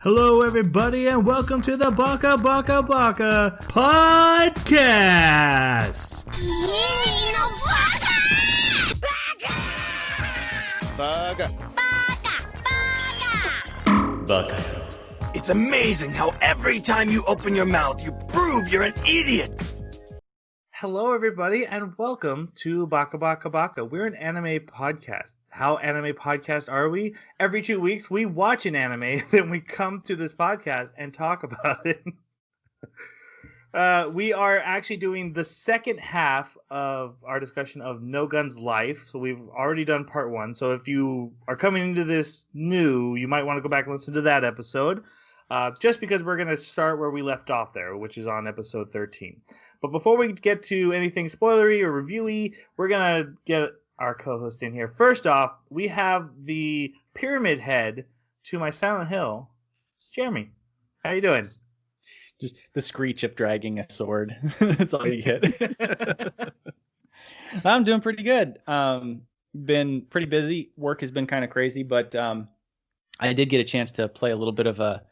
Hello, everybody, and welcome to the Baka podcast. Baka. It's amazing how every time you open your mouth, you prove you're an idiot. Hello, everybody, and welcome to Baka. We're an anime podcast. How anime podcast are we? Every 2 weeks, we watch an anime, then we come to this podcast and talk about it. We are actually doing the second half of our discussion of No Gun's life. So we've already done part 1. So if you are coming into this new, you might want to go back and listen to that episode. Just because we're going to start where we left off there, which is on episode 13. But before we get to anything spoilery or reviewy, we're going to get our co-host in here. First off, we have the pyramid head to my Silent Hill. It's Jeremy. How you doing? Just the screech of dragging a sword. That's all you get. I'm doing pretty good. Been pretty busy. Work has been kind of crazy, but I did get a chance to play a little bit of a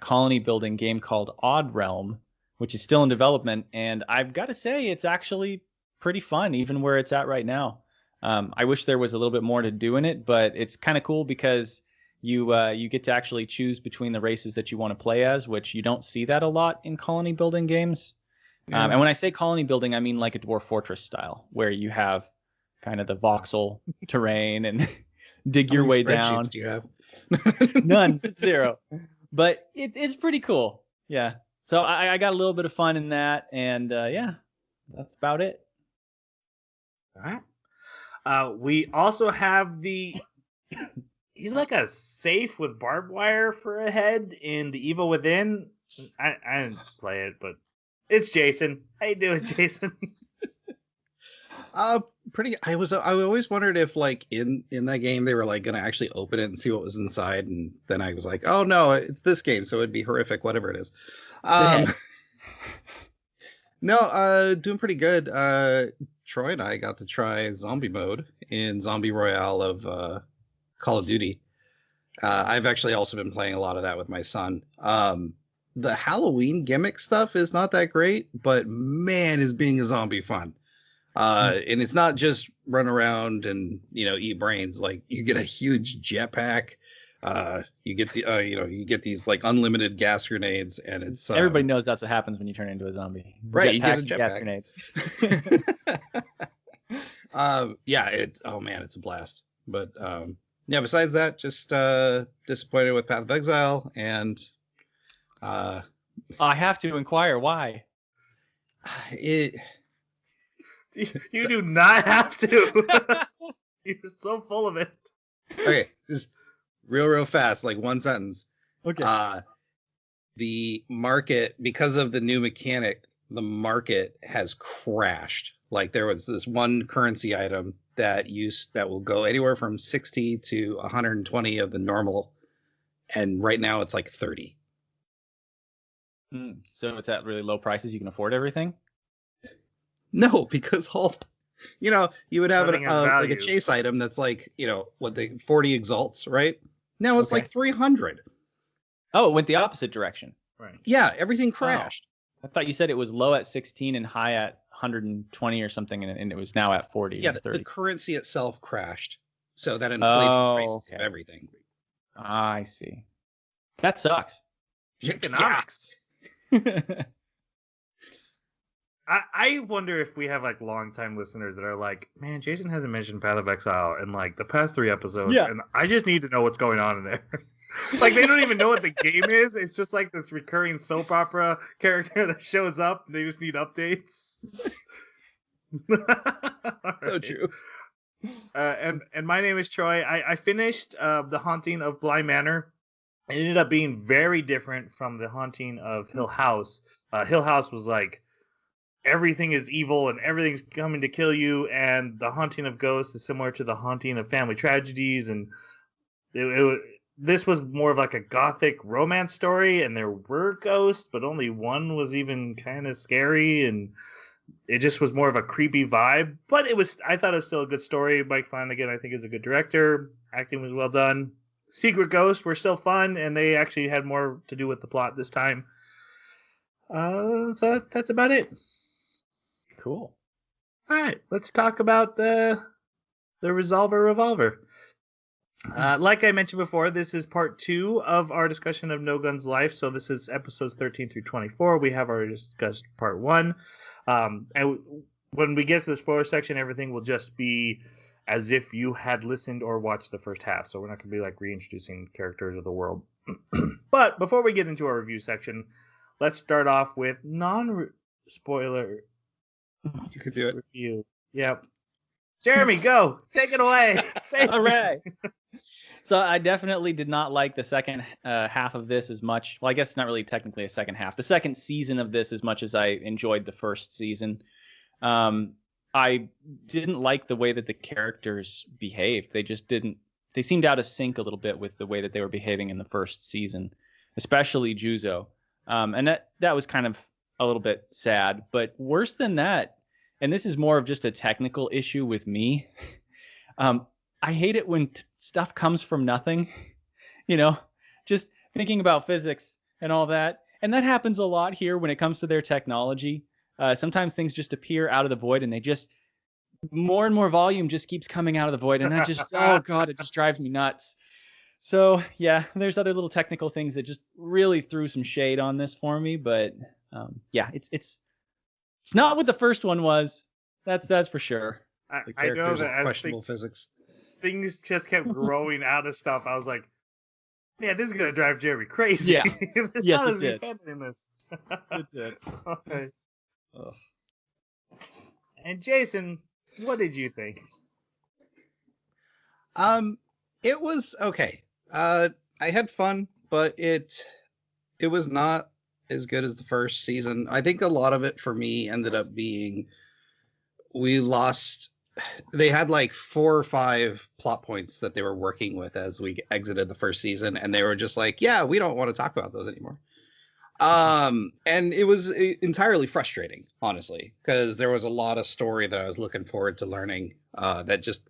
colony building game called Odd Realm, which is still in development, and I've got to say it's actually pretty fun, even where it's at right now. I wish there was a little bit more to do in it, but it's kind of cool because you get to actually choose between the races that you want to play as, which you don't see that a lot in colony building games. Yeah. And when I say colony building, I mean like a Dwarf Fortress style, where you have kind of the voxel terrain and dig your way down. Do you have? None, 0. But it's pretty cool. Yeah. So I got a little bit of fun in that, and yeah, that's about it. All right. We also have he's like a safe with barbed wire for a head in The Evil Within. I didn't play it, but it's Jason. How you doing, Jason? Pretty. I always wondered if like in that game they were like going to actually open it and see what was inside, and then I was like, oh no, it's this game, so it'd be horrific, whatever it is. No, doing pretty good. Troy and I got to try zombie mode in Zombie Royale of Call of Duty. I've actually also been playing a lot of that with my son. The Halloween gimmick stuff is not that great, but man, is being a zombie fun. And it's not just run around and, eat brains. Like you get a huge jetpack. You get you get these like unlimited gas grenades, and it's everybody knows that's what happens when you turn into a zombie. Right, you get a jetpack. Gas grenades. Yeah, it's a blast. But yeah, besides that, just disappointed with Path of Exile, and I have to inquire why. You do not have to. You're so full of it. Okay, just real fast, like one sentence. Okay. The market, because of the new mechanic, the market has crashed. Like there was this one currency item that will go anywhere from 60 to 120 of the normal, and right now it's like 30. So it's at really low prices. You can afford everything. No, because you would have like a chase item that's like 40 exalts, right? Now it's like 300. Oh, it went the opposite direction. Right. Yeah, everything crashed. I thought you said it was low at 16 and high at 120 or something, and it was now at 40. Yeah, the currency itself crashed, so that inflated the prices of everything. I see. That sucks. Economics. Yeah. I wonder if we have like longtime listeners that are like, man, Jason hasn't mentioned Path of Exile in like the past 3 episodes, and I just need to know what's going on in there. Like they don't even know what the game is. It's just like this recurring soap opera character that shows up. They just need updates. So true. And my name is Troy. I finished The Haunting of Bly Manor. It ended up being very different from The Haunting of Hill House. Hill House was like, everything is evil and everything's coming to kill you, and The Haunting of Ghosts is similar to The Haunting of Family Tragedies, and this was more of like a gothic romance story, and there were ghosts, but only one was even kind of scary, and it just was more of a creepy vibe. But I thought it was still a good story. Mike Flanagan, I think, is a good director. Acting was well done. Secret Ghosts were still fun, and they actually had more to do with the plot this time. So that's about it. Cool. All right, let's talk about the Revolver. Like I mentioned before, this is part 2 of our discussion of No Guns Life. So this is episodes 13 through 24. We have already discussed part 1. And when we get to the spoiler section, everything will just be as if you had listened or watched the first half. So we're not going to be like reintroducing characters of the world. But before we get into our review section, let's start off with non-spoiler You could do it. review. Yep. Jeremy, go. Take it away. All right. So I definitely did not like the second half of this as much. Well, I guess it's not really technically a second half. The second season of this as much as I enjoyed the first season. I didn't like the way that the characters behaved. They just didn't. They seemed out of sync a little bit with the way that they were behaving in the first season, especially Juzo. And that was kind of a little bit sad. But worse than that, and this is more of just a technical issue with me. I hate it when stuff comes from nothing, just thinking about physics and all that. And that happens a lot here when it comes to their technology. Sometimes things just appear out of the void and they just, more and more volume just keeps coming out of the void. And that just, oh God, it just drives me nuts. So yeah, there's other little technical things that just really threw some shade on this for me. But yeah, it's not what the first one was. That's for sure. The I know characters that with as questionable physics. things just kept growing out of stuff. I was like, man, this is gonna drive Jeremy crazy. Yeah. Yes, it did. In this. It did. Okay. Ugh. And Jason, what did you think? It was okay. I had fun, but it was not as good as the first season. I think a lot of it for me ended up being they had like 4 or 5 plot points that they were working with as we exited the first season, and they were just like, yeah, we don't want to talk about those anymore. And it was entirely frustrating, honestly, because there was a lot of story that I was looking forward to learning, that just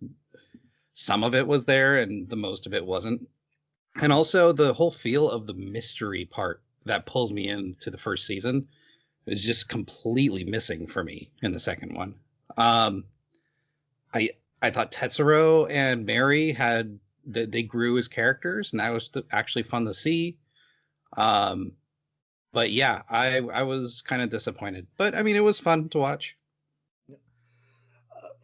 some of it was there and the most of it wasn't. And also the whole feel of the mystery part that pulled me into the first season is just completely missing for me in the second one. I thought Tetsuro and Mary they grew as characters, and that was actually fun to see. But yeah, I was kind of disappointed. But I mean, it was fun to watch.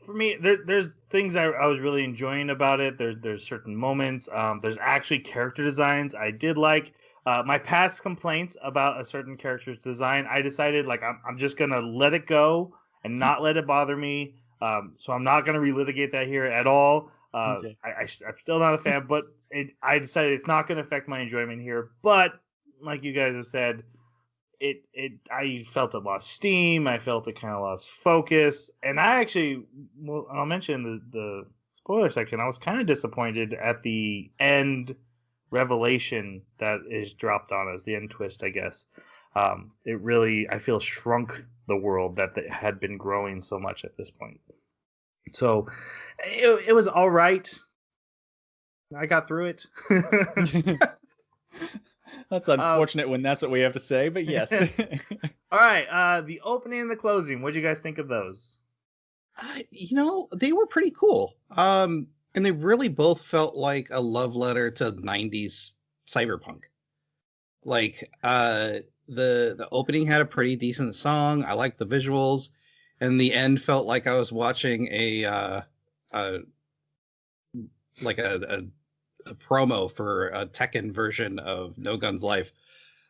For me, there's things I was really enjoying about it. There's certain moments. There's actually character designs I did like. My past complaints about a certain character's design, I decided like I'm just gonna let it go and not let it bother me. So I'm not gonna relitigate that here at all. Okay. I'm still not a fan, but I decided it's not gonna affect my enjoyment here. But like you guys have said, I felt it lost steam. I felt it kind of lost focus, and I actually, well, I'll mention the spoiler section. I was kind of disappointed at the end revelation that is dropped on us, the end twist, I guess. It really, I feel, shrunk the world that had been growing so much at this point. So it was all right. I got through it. That's unfortunate when that's what we have to say, but yes. All right, the opening and the closing. What do you guys think of those? They were pretty cool. And they really both felt like a love letter to 90s cyberpunk. Like, the opening had a pretty decent song. I liked the visuals, and the end felt like I was watching a promo for a Tekken version of No Guns Life.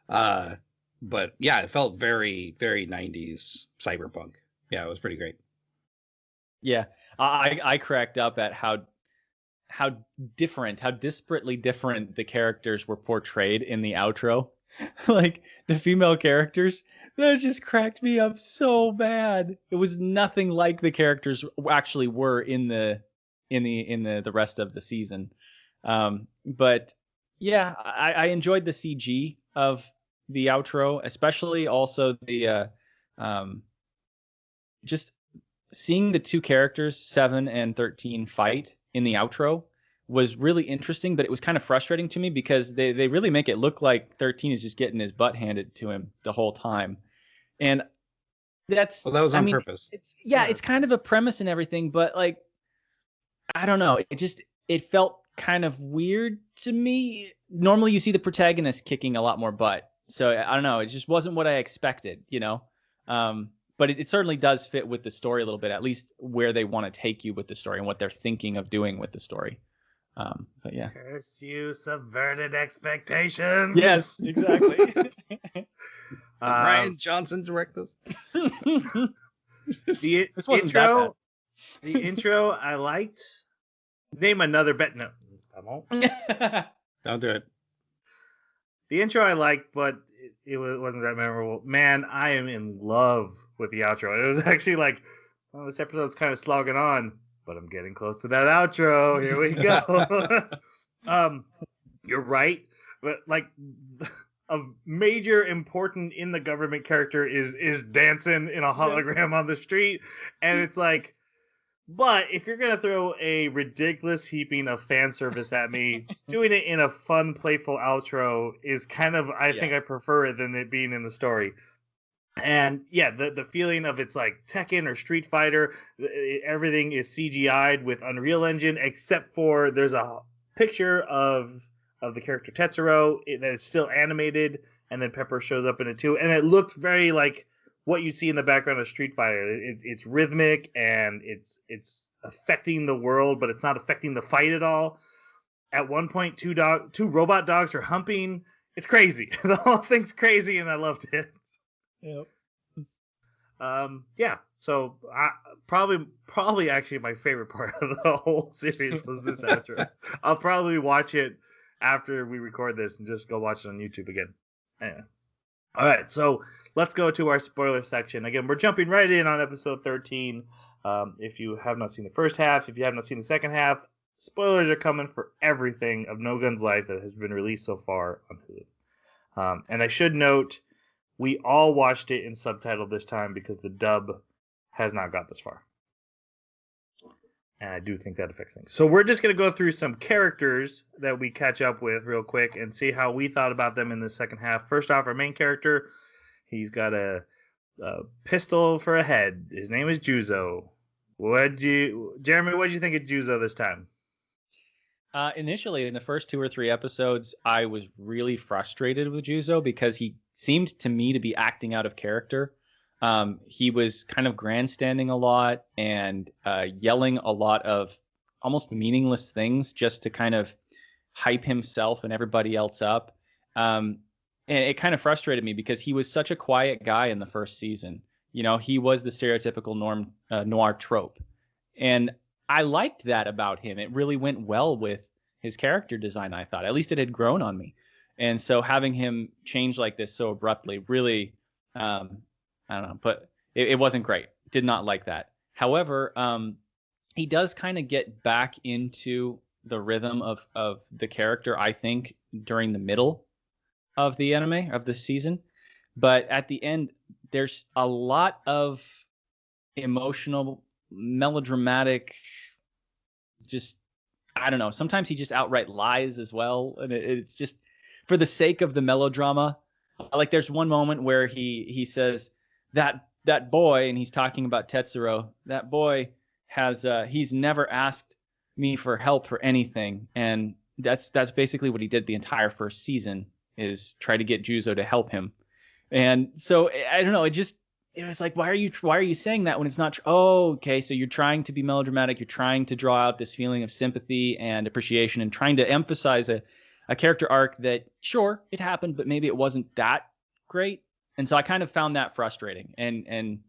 But yeah, it felt very, very 90s cyberpunk. Yeah, it was pretty great. Yeah, I cracked up at how disparately different the characters were portrayed in the outro. Like the female characters, that just cracked me up so bad. It was nothing like the characters actually were in the rest of the season. But yeah, I enjoyed the CG of the outro, especially also the just seeing the two characters 7 and 13 fight in the outro was really interesting, but it was kind of frustrating to me because they really make it look like 13 is just getting his butt handed to him the whole time. And that's, Well, that was I on mean, purpose. it's kind of a premise and everything, but like, I don't know. It felt kind of weird to me. Normally you see the protagonist kicking a lot more butt. So I don't know. It just wasn't what I expected, you know? But it certainly does fit with the story a little bit, at least where they want to take you with the story and what they're thinking of doing with the story. But yeah. Curse you, subverted expectations. Yes, exactly. Did Ryan Johnson direct this? The This wasn't that bad. The intro I liked. Name another bet. No, I won't. Don't do it. The intro I liked, but it wasn't that memorable. Man, I am in love with the outro. It was actually like, oh, this episode's kind of slogging on, but I'm getting close to that outro. Here we go. You're right, but like a major important in the government character is dancing in a hologram on the street, and it's like, but if you're gonna throw a ridiculous heaping of fan service at me, doing it in a fun, playful outro is kind of, I think I prefer it than it being in the story. And yeah, the feeling of it's like Tekken or Street Fighter, everything is CGI'd with Unreal Engine, except for there's a picture of the character Tetsuro that is still animated, and then Pepper shows up in it too, and it looks very like what you see in the background of Street Fighter. It's rhythmic and it's affecting the world, but it's not affecting the fight at all. At one point, two robot dogs are humping. It's crazy. The whole thing's crazy, and I loved it. Yep. Yeah. So probably actually my favorite part of the whole series was this outro. I'll probably watch it after we record this and just go watch it on YouTube again. Anyway. All right, so let's go to our spoiler section. Again, we're jumping right in on episode 13. If you have not seen the first half, if you have not seen the second half, spoilers are coming for everything of No Gun's life that has been released so far on Hulu. And I should note, we all watched it in subtitle this time because the dub has not got this far. And I do think that affects things. So we're just going to go through some characters that we catch up with real quick and see how we thought about them in the second half. First off, our main character, he's got a pistol for a head. His name is Juzo. Jeremy, what'd you think of Juzo this time? Initially, in the first 2 or 3 episodes, I was really frustrated with Juzo because he seemed to me to be acting out of character. He was kind of grandstanding a lot and yelling a lot of almost meaningless things just to kind of hype himself and everybody else up. And it kind of frustrated me because he was such a quiet guy in the first season. You know, he was the stereotypical noir trope. And I liked that about him. It really went well with his character design, I thought. At least it had grown on me. And so having him change like this so abruptly really... I don't know, but it wasn't great. Did not like that. However, he does kind of get back into the rhythm of the character, I think, during the middle of the anime, of the season. But at the end, there's a lot of emotional, melodramatic, just, I don't know. Sometimes he just outright lies as well. And it's just for the sake of the melodrama. Like there's one moment where he says, that boy, and he's talking about Tetsuro, that boy has he's never asked me for help for anything, and that's basically what he did the entire first season, is try to get Juzo to help him. And so I don't know, it was like, why are you saying that when it's not true? Oh, okay, so you're trying to be melodramatic, you're trying to draw out this feeling of sympathy and appreciation and trying to emphasize a character arc that, sure, it happened, but maybe it wasn't that great. And so I kind of found that frustrating. And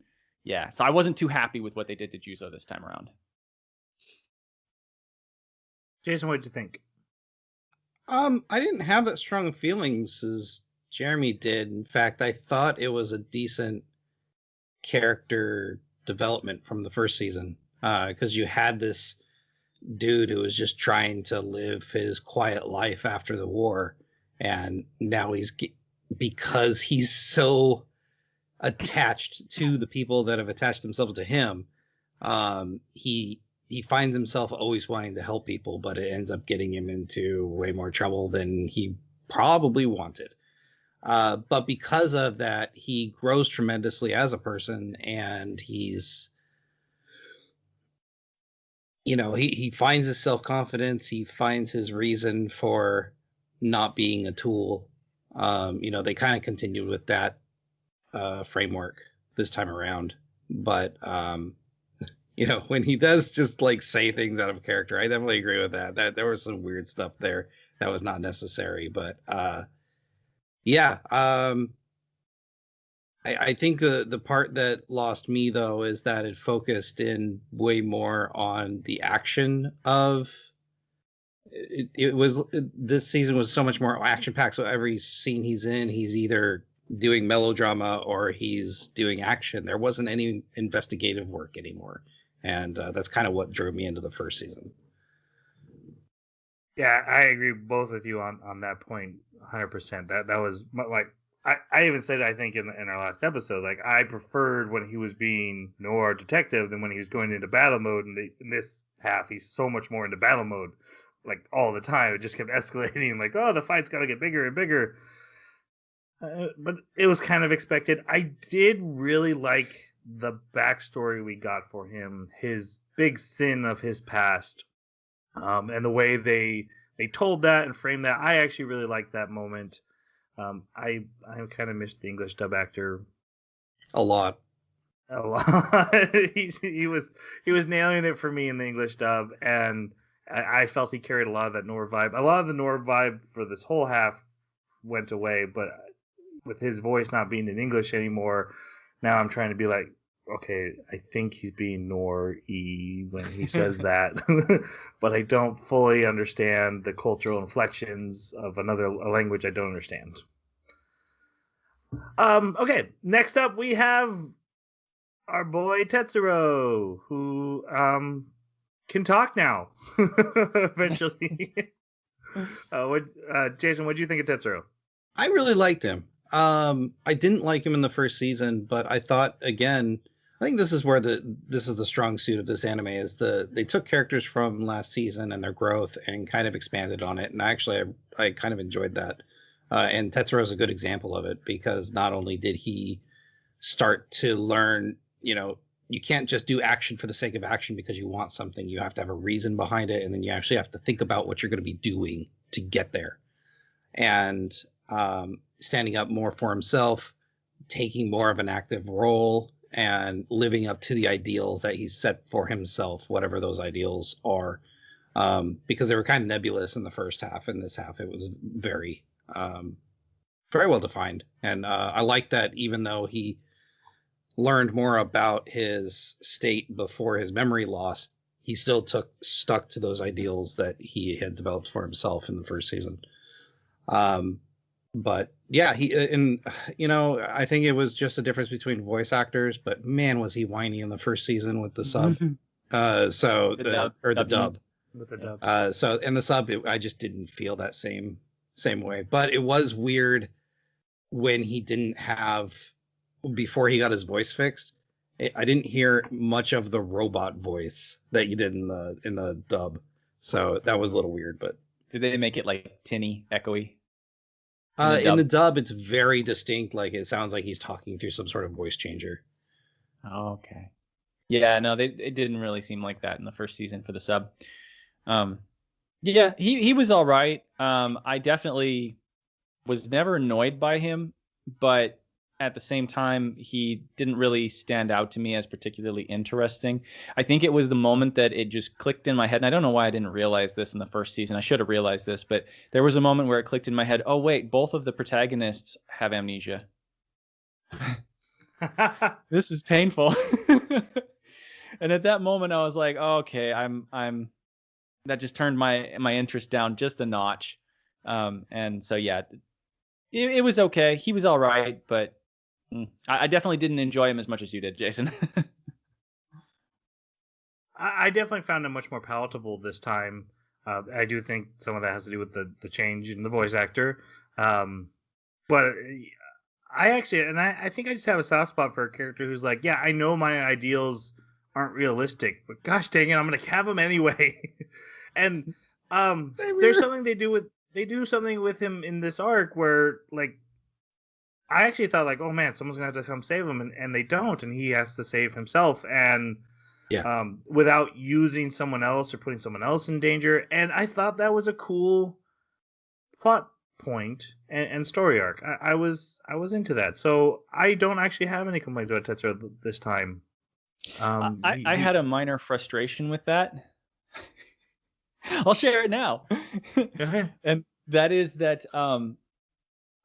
yeah, so I wasn't too happy with what they did to Juzo this time around. Jason, what did you think? I didn't have that strong feelings as Jeremy did. In fact, I thought it was a decent character development from the first season. Because you had this dude who was just trying to live his quiet life after the war. And now because he's so attached to the people that have attached themselves to him, he he finds himself always wanting to help people, but it ends up getting him into way more trouble than he probably wanted. But because of that, he grows tremendously as a person, and he's, he finds his self-confidence. He finds his reason for not being a tool. They kind of continued with that framework this time around. But, when he does just like say things out of character, I definitely agree with that there was some weird stuff there that was not necessary. But yeah, I think the part that lost me though is that it focused in way more on the action of this season was so much more action packed. So every scene he's in, he's either doing melodrama or he's doing action. There wasn't any investigative work anymore, and that's kind of what drew me into the first season. Yeah, I agree both with you on that point, 100%. That was like I even said, I think in our last episode, like I preferred when he was being noir detective than when he was going into battle mode. And in this half, he's so much more into battle mode, like all the time. It just kept escalating. Like, oh, the fight's got to get bigger and bigger. But it was kind of expected. I did really like the backstory we got for him, his big sin of his past, and the way they told that and framed that. I actually really liked that moment. I kind of missed the English dub actor a lot. he was nailing it for me in the English dub, and I felt he carried a lot of that noir vibe. A lot of the noir vibe for this whole half went away, but with his voice not being in English anymore, now I'm trying to be like, okay, I think he's being Nor-y when he says that, but I don't fully understand the cultural inflections of another language I don't understand. Okay, next up we have our boy Tetsuro, who can talk now. Eventually. Jason, what do you think of Tetsuro? I really liked him. I didn't like him in the first season, but I thought, again, I think this is where this is the strong suit of this anime is they took characters from last season and their growth and kind of expanded on it. And actually, I kind of enjoyed that. And Tetsuro is a good example of it because not only did he start to learn, you can't just do action for the sake of action because you want something. You have to have a reason behind it, and then you actually have to think about what you're going to be doing to get there. And standing up more for himself, taking more of an active role, and living up to the ideals that he's set for himself, whatever those ideals are, because they were kind of nebulous in the first half. In this half, it was very, very well defined. And I like that even though he learned more about his state before his memory loss, he still stuck to those ideals that he had developed for himself in the first season. But yeah, I think it was just a difference between voice actors, but man, was he whiny in the first season with the sub. The dub. With the dub. So in the sub, I just didn't feel that same way. But it was weird when he didn't have, before he got his voice fixed, I didn't hear much of the robot voice that you did in the dub. So that was a little weird, but did they make it like tinny, echoey? In the dub, it's very distinct. Like it sounds like he's talking through some sort of voice changer. Oh, okay. Yeah, no, it didn't really seem like that in the first season for the sub. Yeah, he was all right. I definitely was never annoyed by him, but at the same time, he didn't really stand out to me as particularly interesting. I think it was the moment that it just clicked in my head, and I don't know why I didn't realize this in the first season. I should have realized this, but there was a moment where it clicked in my head, oh wait, both of the protagonists have amnesia. This is painful. And at that moment I was like, oh, okay, I'm that just turned my interest down just a notch. And so yeah, it was okay. He was all right, but I definitely didn't enjoy him as much as you did, Jason. I definitely found him much more palatable this time. I do think some of that has to do with the change in the voice actor. But I think I just have a soft spot for a character who's like, yeah, I know my ideals aren't realistic. But gosh dang it, I'm gonna have him anyway. And Same there's here. something they do something with him in this arc where like I actually thought like, oh man, someone's gonna have to come save him, and they don't, and he has to save himself, and Yeah. without using someone else or putting someone else in danger. And I thought that was a cool plot point and story arc. I was into that, so I don't actually have any complaints about Tetsuo this time. I had a minor frustration with that. I'll share it now. Go ahead. And that is that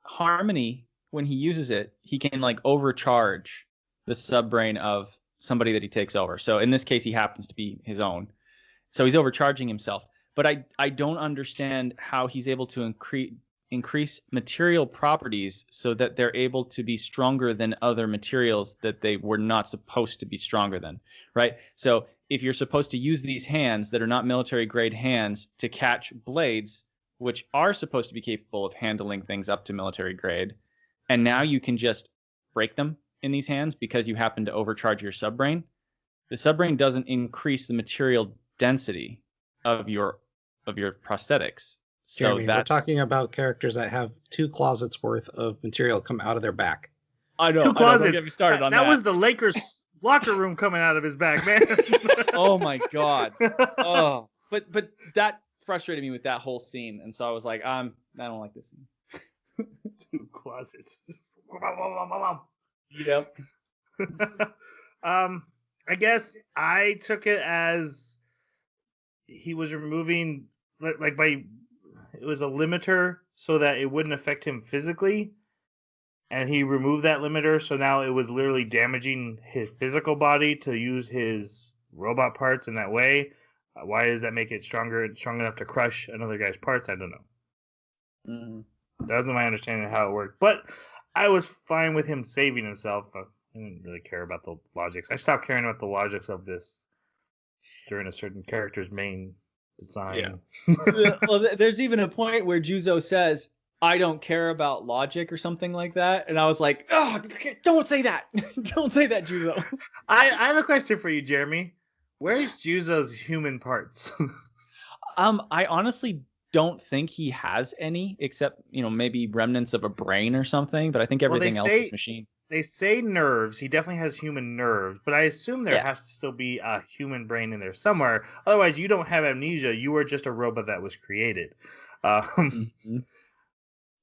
Harmony, when he uses it, he can like overcharge the subbrain of somebody that he takes over. So in this case, he happens to be his own. So he's overcharging himself. But I don't understand how he's able to increase material properties so that they're able to be stronger than other materials that they were not supposed to be stronger than, right? So if you're supposed to use these hands that are not military grade hands to catch blades, which are supposed to be capable of handling things up to military grade, and now you can just break them in these hands because you happen to overcharge your subbrain, the subbrain doesn't increase the material density of your prosthetics. So Jeremy, we're talking about characters that have 2 closets worth of material come out of their back. I know. Two closets. Don't get me started on that. That was the Lakers locker room coming out of his back, man. Oh my god. Oh, but that frustrated me with that whole scene, and so I was like, I don't like this scene. 2 closets. Yep. I guess I took it as he was removing like by it was a limiter so that it wouldn't affect him physically, and he removed that limiter, so now it was literally damaging his physical body to use his robot parts in that way. Why does that make it strong enough to crush another guy's parts? I don't know. Mm-hmm. That wasn't my understanding of how it worked, but I was fine with him saving himself. I didn't really care about the logics. I stopped caring about the logics of this during a certain character's main design. Yeah. Well, there's even a point where Juzo says, I don't care about logic or something like that. And I was like, oh, don't say that. Don't say that, Juzo. I have a question for you, Jeremy. Where's Juzo's human parts? I honestly don't think he has any, except, maybe remnants of a brain or something. But I think everything else is machine. They say nerves. He definitely has human nerves, but I assume there has to still be a human brain in there somewhere. Otherwise, you don't have amnesia. You are just a robot that was created. Mm-hmm.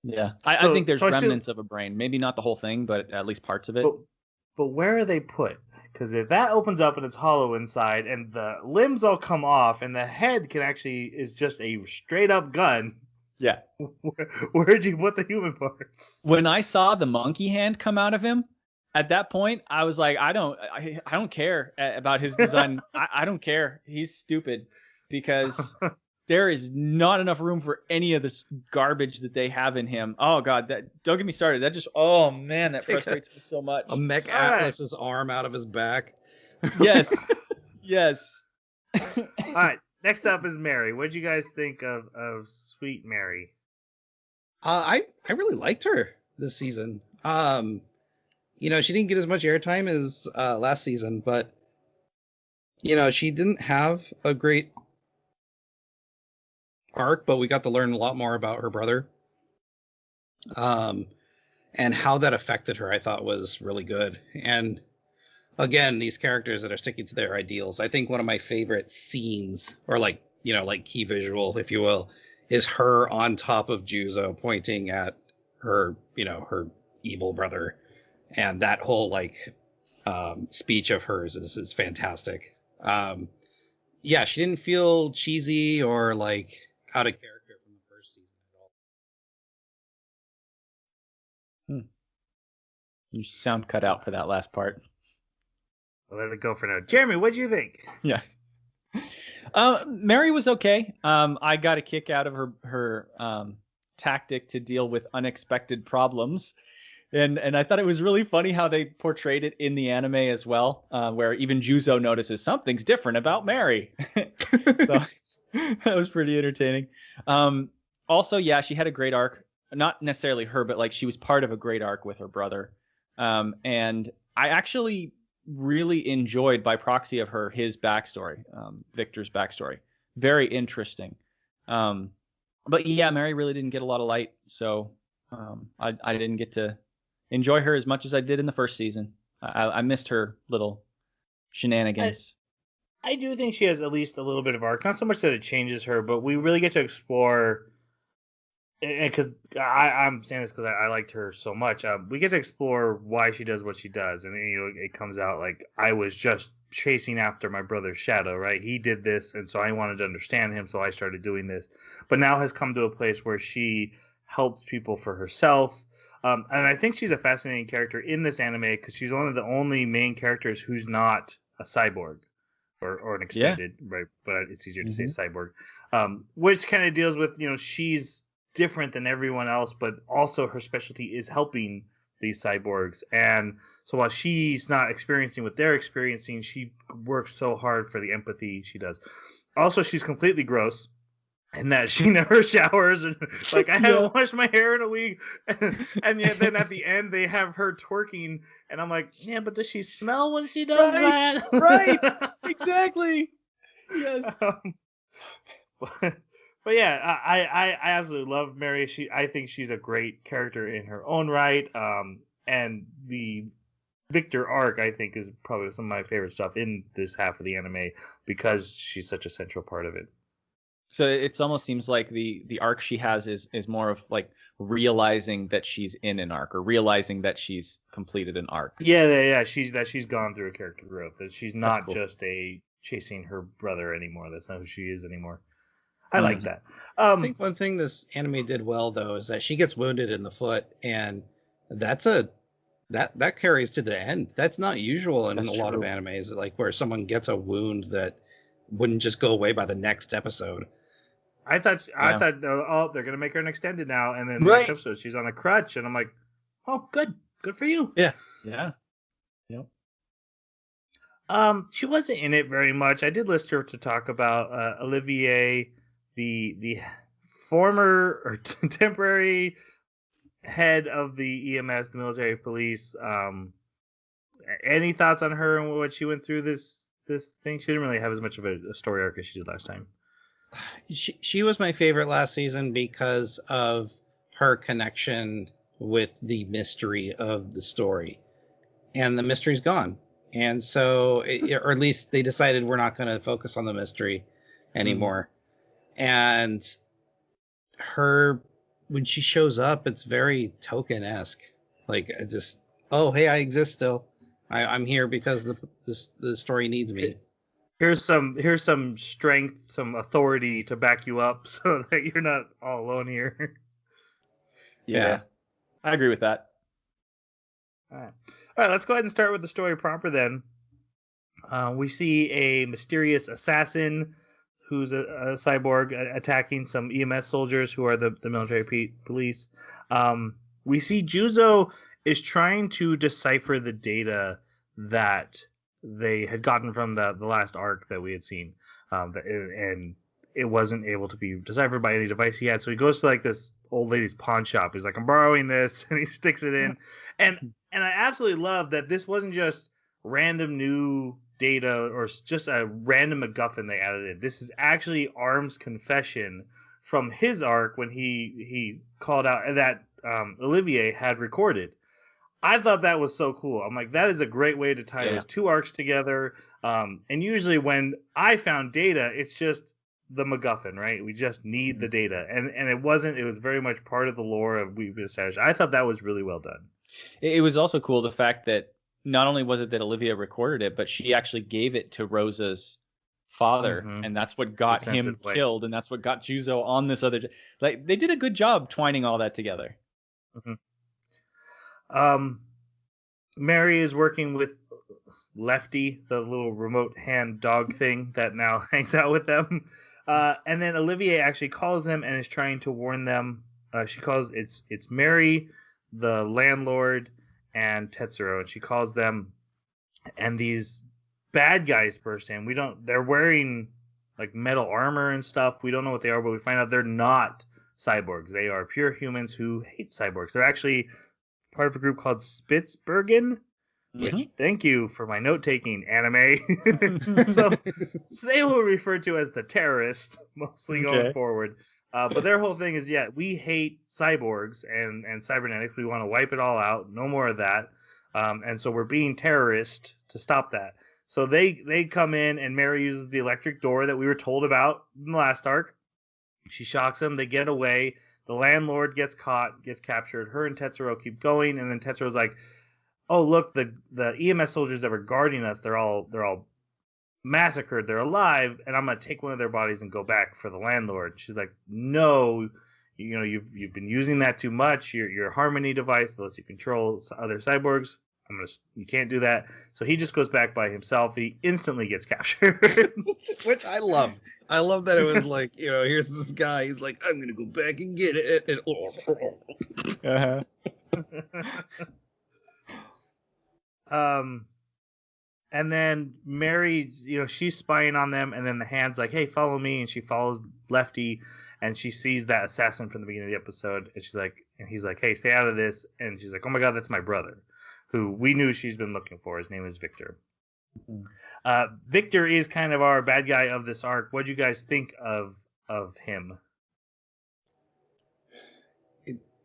Yeah, I think there's remnants of a brain. Maybe not the whole thing, but at least parts of it. But where are they put? Because if that opens up and it's hollow inside, and the limbs all come off, and the head is just a straight up gun. Yeah. Where'd you put the human parts? When I saw the monkey hand come out of him, at that point, I was like, I don't care about his design. I don't care. He's stupid because there is not enough room for any of this garbage that they have in him. Oh God, don't get me started. That just, oh man, that frustrates me so much. A Mech Atlas's arm out of his back. Yes. Yes. All right. Next up is Mary. What did you guys think of Sweet Mary? I really liked her this season. She didn't get as much airtime as last season, but she didn't have a great arc, but we got to learn a lot more about her brother. And how that affected her, I thought was really good. And again, these characters that are sticking to their ideals. I think one of my favorite scenes, or like key visual, if you will, is her on top of Juzo pointing at her, her evil brother. And that whole speech of hers is fantastic. She didn't feel cheesy or out of character from the first season at all. You sound cut out for that last part. I'll let it go for now. Jeremy, what do you think? Yeah. Mary was okay. I got a kick out of her tactic to deal with unexpected problems. And I thought it was really funny how they portrayed it in the anime as well, where even Juzo notices something's different about Mary. So that was pretty entertaining. Also, yeah, she had a great arc. Not necessarily her, but she was part of a great arc with her brother. And I actually really enjoyed, by proxy of her, his backstory, Victor's backstory. Very interesting. But yeah, Mary really didn't get a lot of light, so I didn't get to enjoy her as much as I did in the first season. I missed her little shenanigans. I do think she has at least a little bit of arc. Not so much that it changes her, but we really get to explore. Because I'm saying this because I liked her so much. We get to explore why she does what she does, and it comes out like I was just chasing after my brother's shadow, right? He did this, and so I wanted to understand him, so I started doing this. But now has come to a place where she helps people for herself, and I think she's a fascinating character in this anime because she's one of the only main characters who's not a cyborg or an extended, right? But it's easier to say cyborg, which kind of deals with she's different than everyone else, but also her specialty is helping these cyborgs. And so while she's not experiencing what they're experiencing, she works so hard for the empathy she does. Also, she's completely gross, and that she never showers, and like I haven't washed my hair in a week, and yet then at the end they have her twerking, and I'm like, yeah, but does she smell when she does that? Right, exactly. Yes. But yeah, I absolutely love Mary. I think she's a great character in her own right. And the Victor arc, I think, is probably some of my favorite stuff in this half of the anime because she's such a central part of it. So it almost seems like the arc she has is more of like realizing that she's in an arc, or realizing that she's completed an arc. Yeah. She's gone through a character growth. That she's not cool. just a chasing her brother anymore. That's not who she is anymore. I like that. I think one thing this anime did well, though, is that she gets wounded in the foot, and that carries to the end. That's not usual in a lot of animes, like where someone gets a wound that wouldn't just go away by the next episode. I thought, oh, they're gonna make her an extended now, and then the next episode she's on a crutch, and I'm like, oh, good for you. Yeah. Yep. She wasn't in it very much. I did list her to talk about Olivier, the former or temporary head of the EMS, the military police. Any thoughts on her and what she went through this thing? She didn't really have as much of a story arc as she did last time. She was my favorite last season because of her connection with the mystery of the story, and the mystery's gone. And so, or at least they decided we're not going to focus on the mystery anymore. And her, when she shows up, it's very Token-esque. Like, just, oh, hey, I exist still. I'm here because the story needs me. Here's some strength, some authority to back you up so that you're not all alone here. Yeah. I agree with that. All right, let's go ahead and start with the story proper then. We see a mysterious assassin who's a cyborg attacking some EMS soldiers who are the military police. We see Juzo is trying to decipher the data that they had gotten from the last arc that we had seen, and it wasn't able to be deciphered by any device he had. So he goes to like this old lady's pawn shop. He's like, I'm borrowing this, and he sticks it in. And I absolutely love that this wasn't just random new data or just a random MacGuffin they added in. This is actually Arm's confession from his arc when he called out that Olivier had recorded. I thought that was so cool. I'm like, that is a great way to tie those two arcs together. And usually when I found data, it's just the MacGuffin, right? We just need the data. And it wasn't. It was very much part of the lore of we've established. I thought that was really well done. It was also cool the fact that not only was it that Olivia recorded it, but she actually gave it to Rosa's father, and that's what got him killed, and that's what got Juzo on this other. Like, they did a good job twining all that together. Mary is working with Lefty, the little remote hand dog thing that now hangs out with them, and then Olivier actually calls them and is trying to warn them. She calls it's Mary, the landlord, and Tetsuro, and she calls them, and these bad guys burst in. They're wearing like metal armor and stuff. We don't know what they are, but we find out they're not cyborgs. They are pure humans who hate cyborgs. They're actually part of a group called Spitzbergen, Mhm. Thank you for my note taking, anime. so they will refer to as the terrorists mostly going Okay. forward. But their whole thing is, we hate cyborgs and cybernetics. We want to wipe it all out. No more of that. And so we're being terrorists to stop that. So they come in, and Mary uses the electric door that we were told about in the last arc. She shocks them. They get away. The landlord gets caught, gets captured. Her and Tetsuro keep going, and then Tetsuro's like, "Oh, look, the EMS soldiers that were guarding us, they're all massacred. They're alive, and I'm gonna take one of their bodies and go back for the landlord." She's like, "No, you've been using that too much. Your Harmony device that lets you control other cyborgs. You can't do that." So he just goes back by himself. He instantly gets captured. Which I loved. I love that it was like, here's this guy. He's like, I'm gonna go back and get it. And, And then Mary, she's spying on them, and then the hand's like, "Hey, follow me," and she follows Lefty, and she sees that assassin from the beginning of the episode, and he's like, "Hey, stay out of this," and she's like, "Oh my God, that's my brother, who we knew she's been looking for. His name is Victor." Victor is kind of our bad guy of this arc. What do you guys think of him?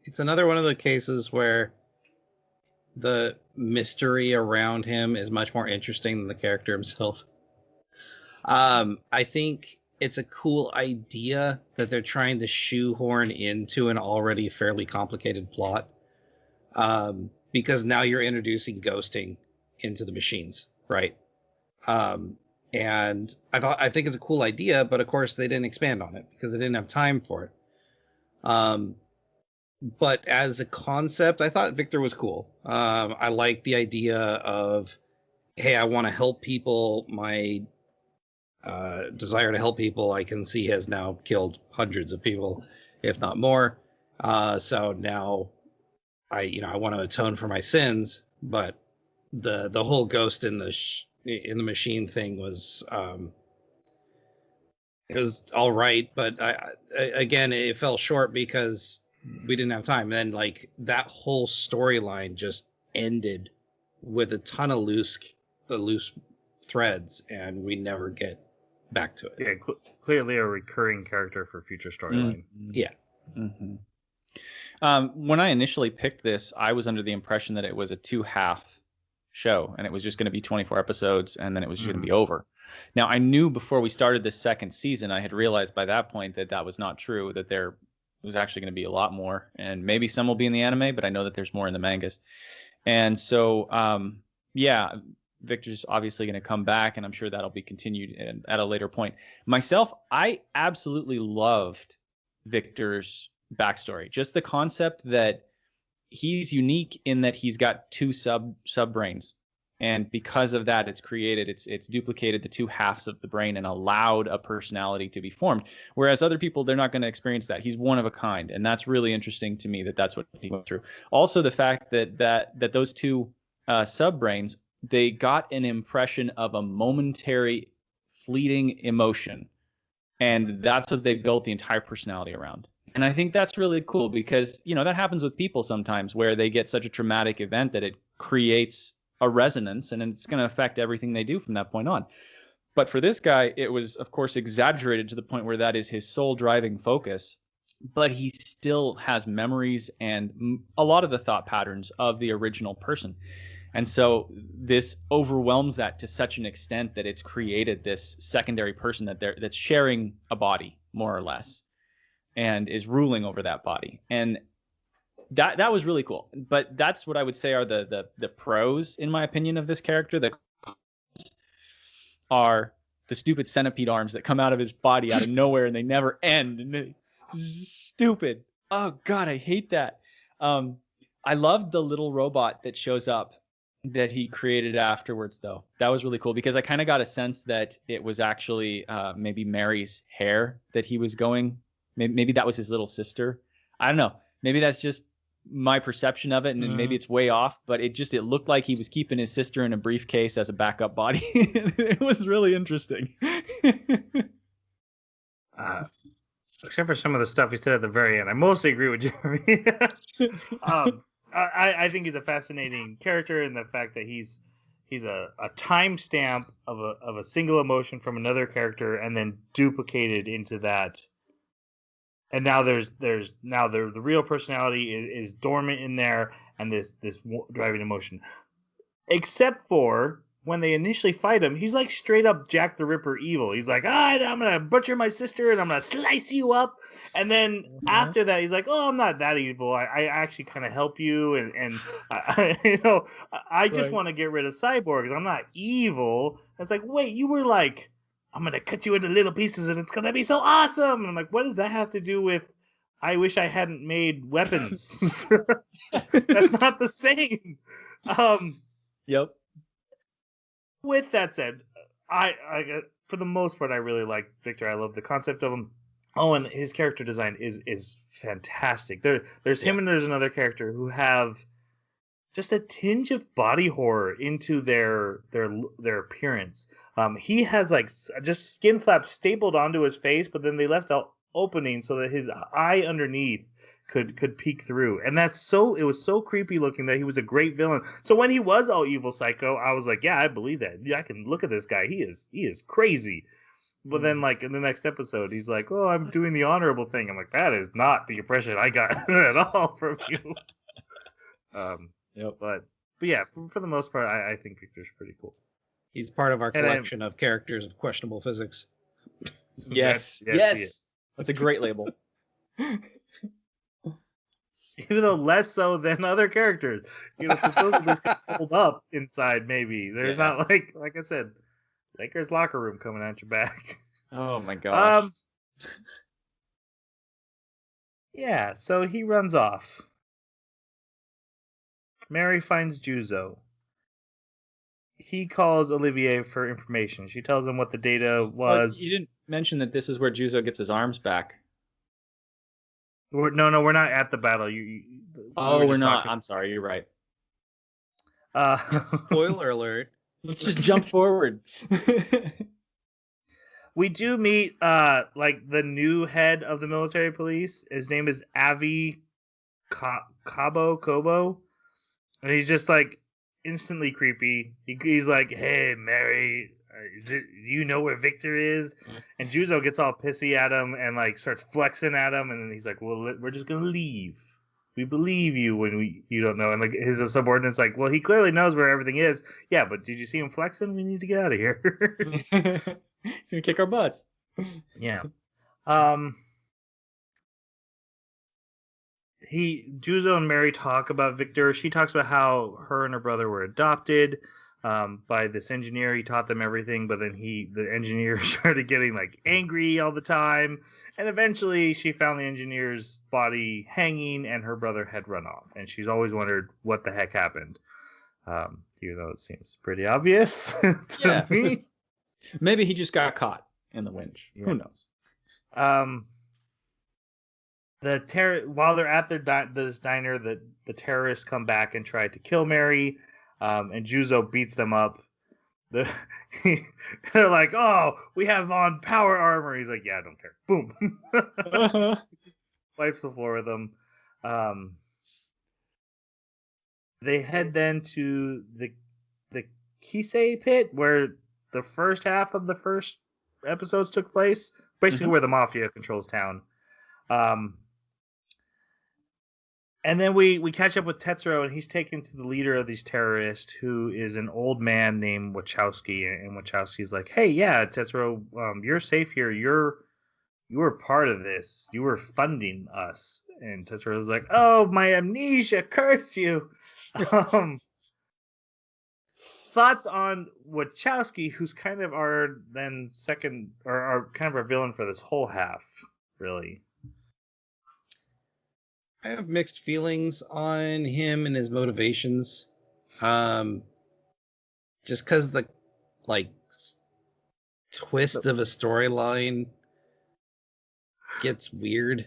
it's another one of the cases where the mystery around him is much more interesting than the character himself. I think it's a cool idea that they're trying to shoehorn into an already fairly complicated plot. Because now you're introducing ghosting into the machines, right? And I think it's a cool idea, but of course they didn't expand on it because they didn't have time for it. But as a concept, I thought Victor was cool. I like the idea of, hey, I want to help people. My desire to help people, I can see, has now killed hundreds of people, if not more. So now I want to atone for my sins. But the whole ghost in the machine thing was it was all right, but again, it fell short because we didn't have time. And then like that whole storyline just ended with a ton of loose threads, and we never get back to it. Yeah, clearly a recurring character for future storyline. Yeah. Mm-hmm. When I initially picked this, I was under the impression that it was a 2-half show, and it was just going to be 24 episodes, and then it was just going to be over. Now, I knew before we started this second season, I had realized by that point that that was not true, that there was actually going to be a lot more, and maybe some will be in the anime, but I know that there's more in the mangas. And so, Victor's obviously going to come back, and I'm sure that'll be continued at a later point. Myself, I absolutely loved Victor's backstory. Just the concept that he's unique in that he's got two sub brains, and because of that, it's duplicated the two halves of the brain and allowed a personality to be formed. Whereas other people, they're not going to experience that. He's one of a kind, and that's really interesting to me that's what he went through. Also, the fact that those two sub brains, they got an impression of a momentary, fleeting emotion, and that's what they built the entire personality around. And I think that's really cool because, that happens with people sometimes where they get such a traumatic event that it creates a resonance, and it's going to affect everything they do from that point on. But for this guy, it was, of course, exaggerated to the point where that is his sole driving focus. But he still has memories and a lot of the thought patterns of the original person. And so this overwhelms that to such an extent that it's created this secondary person that's sharing a body, more or less, and is ruling over that body. And that was really cool. But that's what I would say are the pros, in my opinion, of this character. The are the stupid centipede arms that come out of his body out of nowhere and they never end. And stupid. Oh God, I hate that. I loved the little robot that shows up that he created afterwards, though. That was really cool because I kind of got a sense that it was actually maybe Mary's hair that he was going. Maybe that was his little sister. I don't know. Maybe that's just my perception of it, and maybe it's way off, but it looked like he was keeping his sister in a briefcase as a backup body. It was really interesting. Except for some of the stuff he said at the very end. I mostly agree with Jeremy. I think he's a fascinating character in the fact that he's a timestamp of a single emotion from another character and then duplicated into that. And now there's now the real personality is dormant in there, and this driving emotion. Except for when they initially fight him, he's like straight up Jack the Ripper evil. He's like, I'm gonna butcher my sister and I'm gonna slice you up. And then after that, he's like, oh, I'm not that evil. I actually kind of help you, and I just want to get rid of cyborgs. I'm not evil. It's like, wait, you were like, I'm gonna cut you into little pieces and it's gonna be so awesome. And I'm like, what does that have to do with? I wish I hadn't made weapons. That's not the same. Yep. With that said, I for the most part I really like Victor. I love the concept of him. Oh, and his character design is fantastic. There's him and there's another character who have just a tinge of body horror into their appearance. He has like just skin flaps stapled onto his face, but then they left out opening so that his eye underneath could peek through, and it was so creepy looking that he was a great villain. So when he was all evil psycho, I was like, yeah, I believe that. Yeah, I can look at this guy. He is crazy. But then, like in the next episode, he's like, "Oh, I'm doing the honorable thing." I'm like, that is not the impression I got at all from you. Yep. But yeah, for the most part, I think Victor's pretty cool. He's part of our collection of characters of questionable physics. Yes. That's a great label. Even though less so than other characters, supposedly hold up inside. Maybe there's not like I said, Lakers locker room coming at your back. Oh my gosh. Yeah. So he runs off. Mary finds Juzo. He calls Olivier for information. She tells him what the data was. You didn't mention that this is where Juzo gets his arms back. We're not at the battle. We're not. Talking. I'm sorry. You're right. Spoiler alert. Let's just jump forward. We do meet like the new head of the military police. His name is Avi Kobo, and he's just like instantly creepy. He's like, "Hey, Mary, do you know where Victor is?" And Juzo gets all pissy at him and like starts flexing at him, and then he's like, "Well, we're just gonna leave. We believe you when you don't know." And like his subordinate's like, "Well, he clearly knows where everything is." Yeah, but did you see him flexing? We need to get out of here. He's gonna kick our butts. Yeah. Juzo and Mary talk about Victor. She talks about how her and her brother were adopted by this engineer. He taught them everything, but then the engineer started getting like angry all the time, and eventually she found the engineer's body hanging, and her brother had run off. And she's always wondered what the heck happened, even though it seems pretty obvious to me. Maybe he just got caught in the winch. Yeah. Who knows? While they're at this diner, the terrorists come back and try to kill Mary, and Juzo beats them up. They're like, "Oh, we have on power armor." He's like, "Yeah, I don't care." Boom. Just wipes the floor with them. They head then to the Kisei pit where the first half of the first episodes took place, basically where the mafia controls town. And then we catch up with Tetsuro, and he's taken to the leader of these terrorists, who is an old man named Wachowski. And Wachowski's like, "Hey, yeah, Tetsuro, you're safe here. You were part of this. You were funding us." And Tetsuro's like, "Oh, my amnesia, curse you." Thoughts on Wachowski, who's kind of our second, or our kind of our villain for this whole half, really. I have mixed feelings on him and his motivations. Just because the twist of a storyline gets weird.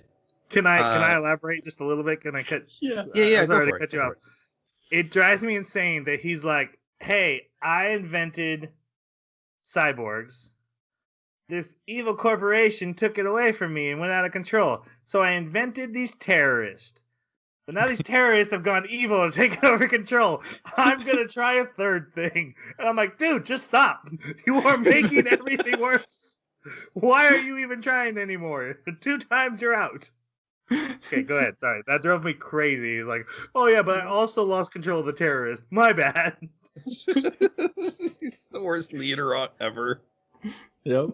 Can I elaborate just a little bit? Can I cut? Yeah. I'm sorry to cut you off. It drives me insane that he's like, "Hey, I invented cyborgs. This evil corporation took it away from me and went out of control. So I invented these terrorists. But now these terrorists have gone evil and taken over control. I'm going to try a third thing. And I'm like, dude, just stop. You are making everything worse. Why are you even trying anymore? 2 times you're out. Okay, go ahead. Sorry. That drove me crazy. He's like, oh, yeah, but I also lost control of the terrorists. My bad. He's the worst leader ever. Yep.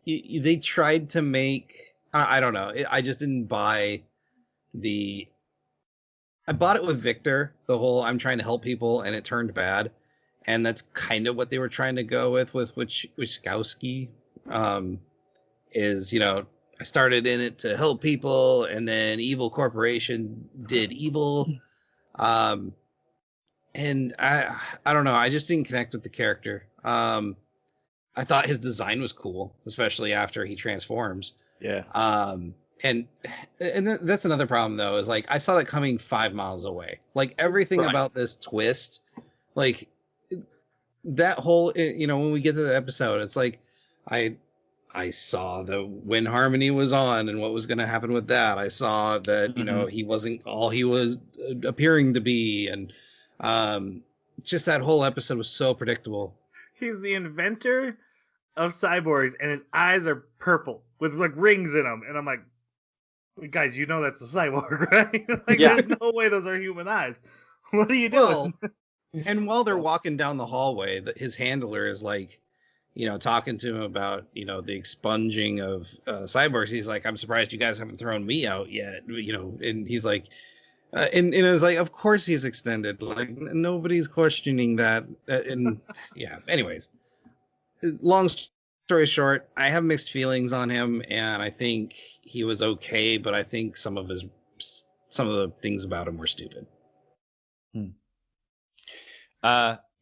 They tried to make... I don't know. I just didn't buy the... I bought it with Victor, the whole I'm trying to help people, and it turned bad. And that's kind of what they were trying to go with Wiskowski. Is, you know, I started in it to help people, and then evil corporation did evil. And I don't know. I just didn't connect with the character. I thought his design was cool, especially after he transforms. Yeah. And that's another problem though, is like I saw that coming 5 miles away. Like everything about this twist, like that whole, you know, when we get to the episode, it's like I saw the when Harmony was on and what was going to happen with that. I saw that, you know, he wasn't all he was appearing to be, and just that whole episode was so predictable. He's the inventor of cyborgs, and his eyes are purple with like rings in them. And I'm like, guys, you know that's a cyborg, right? Like, there's no way those are human eyes. What are you doing? Well, and while they're walking down the hallway, his handler is like, you know, talking to him about, you know, the expunging of cyborgs. He's like, I'm surprised you guys haven't thrown me out yet, you know. And he's like, and it was like, of course he's extended. Like nobody's questioning that. And yeah. Anyways, long story short, I have mixed feelings on him, and I think he was okay, but I think some of the things about him were stupid.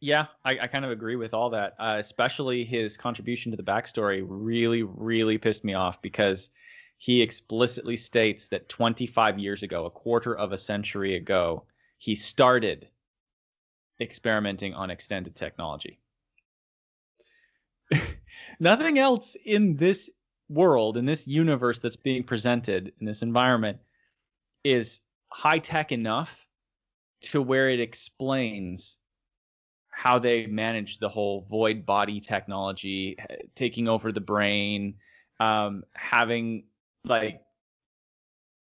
Yeah, I kind of agree with all that. Especially his contribution to the backstory really, really pissed me off, because he explicitly states that 25 years ago, a quarter of a century ago, he started experimenting on extended technology. Nothing else in this world, in this universe that's being presented, in this environment, is high-tech enough to where it explains how they managed the whole void body technology, taking over the brain, having like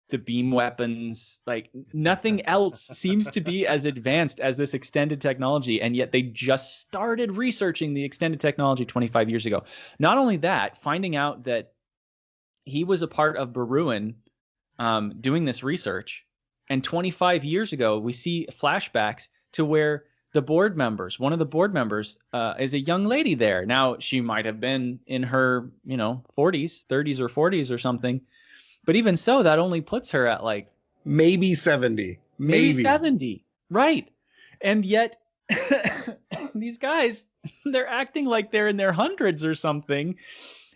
the beam weapons. Like nothing else seems to be as advanced as this extended technology, and yet they just started researching the extended technology 25 years ago. Not only that, finding out that he was a part of Baruin doing this research, and 25 years ago we see flashbacks to where the board members, one of the board members is a young lady there. Now, she might have been in her, 40s, 30s or 40s or something. But even so, that only puts her at like... Maybe 70. Maybe 70. Right. And yet, these guys, they're acting like they're in their hundreds or something.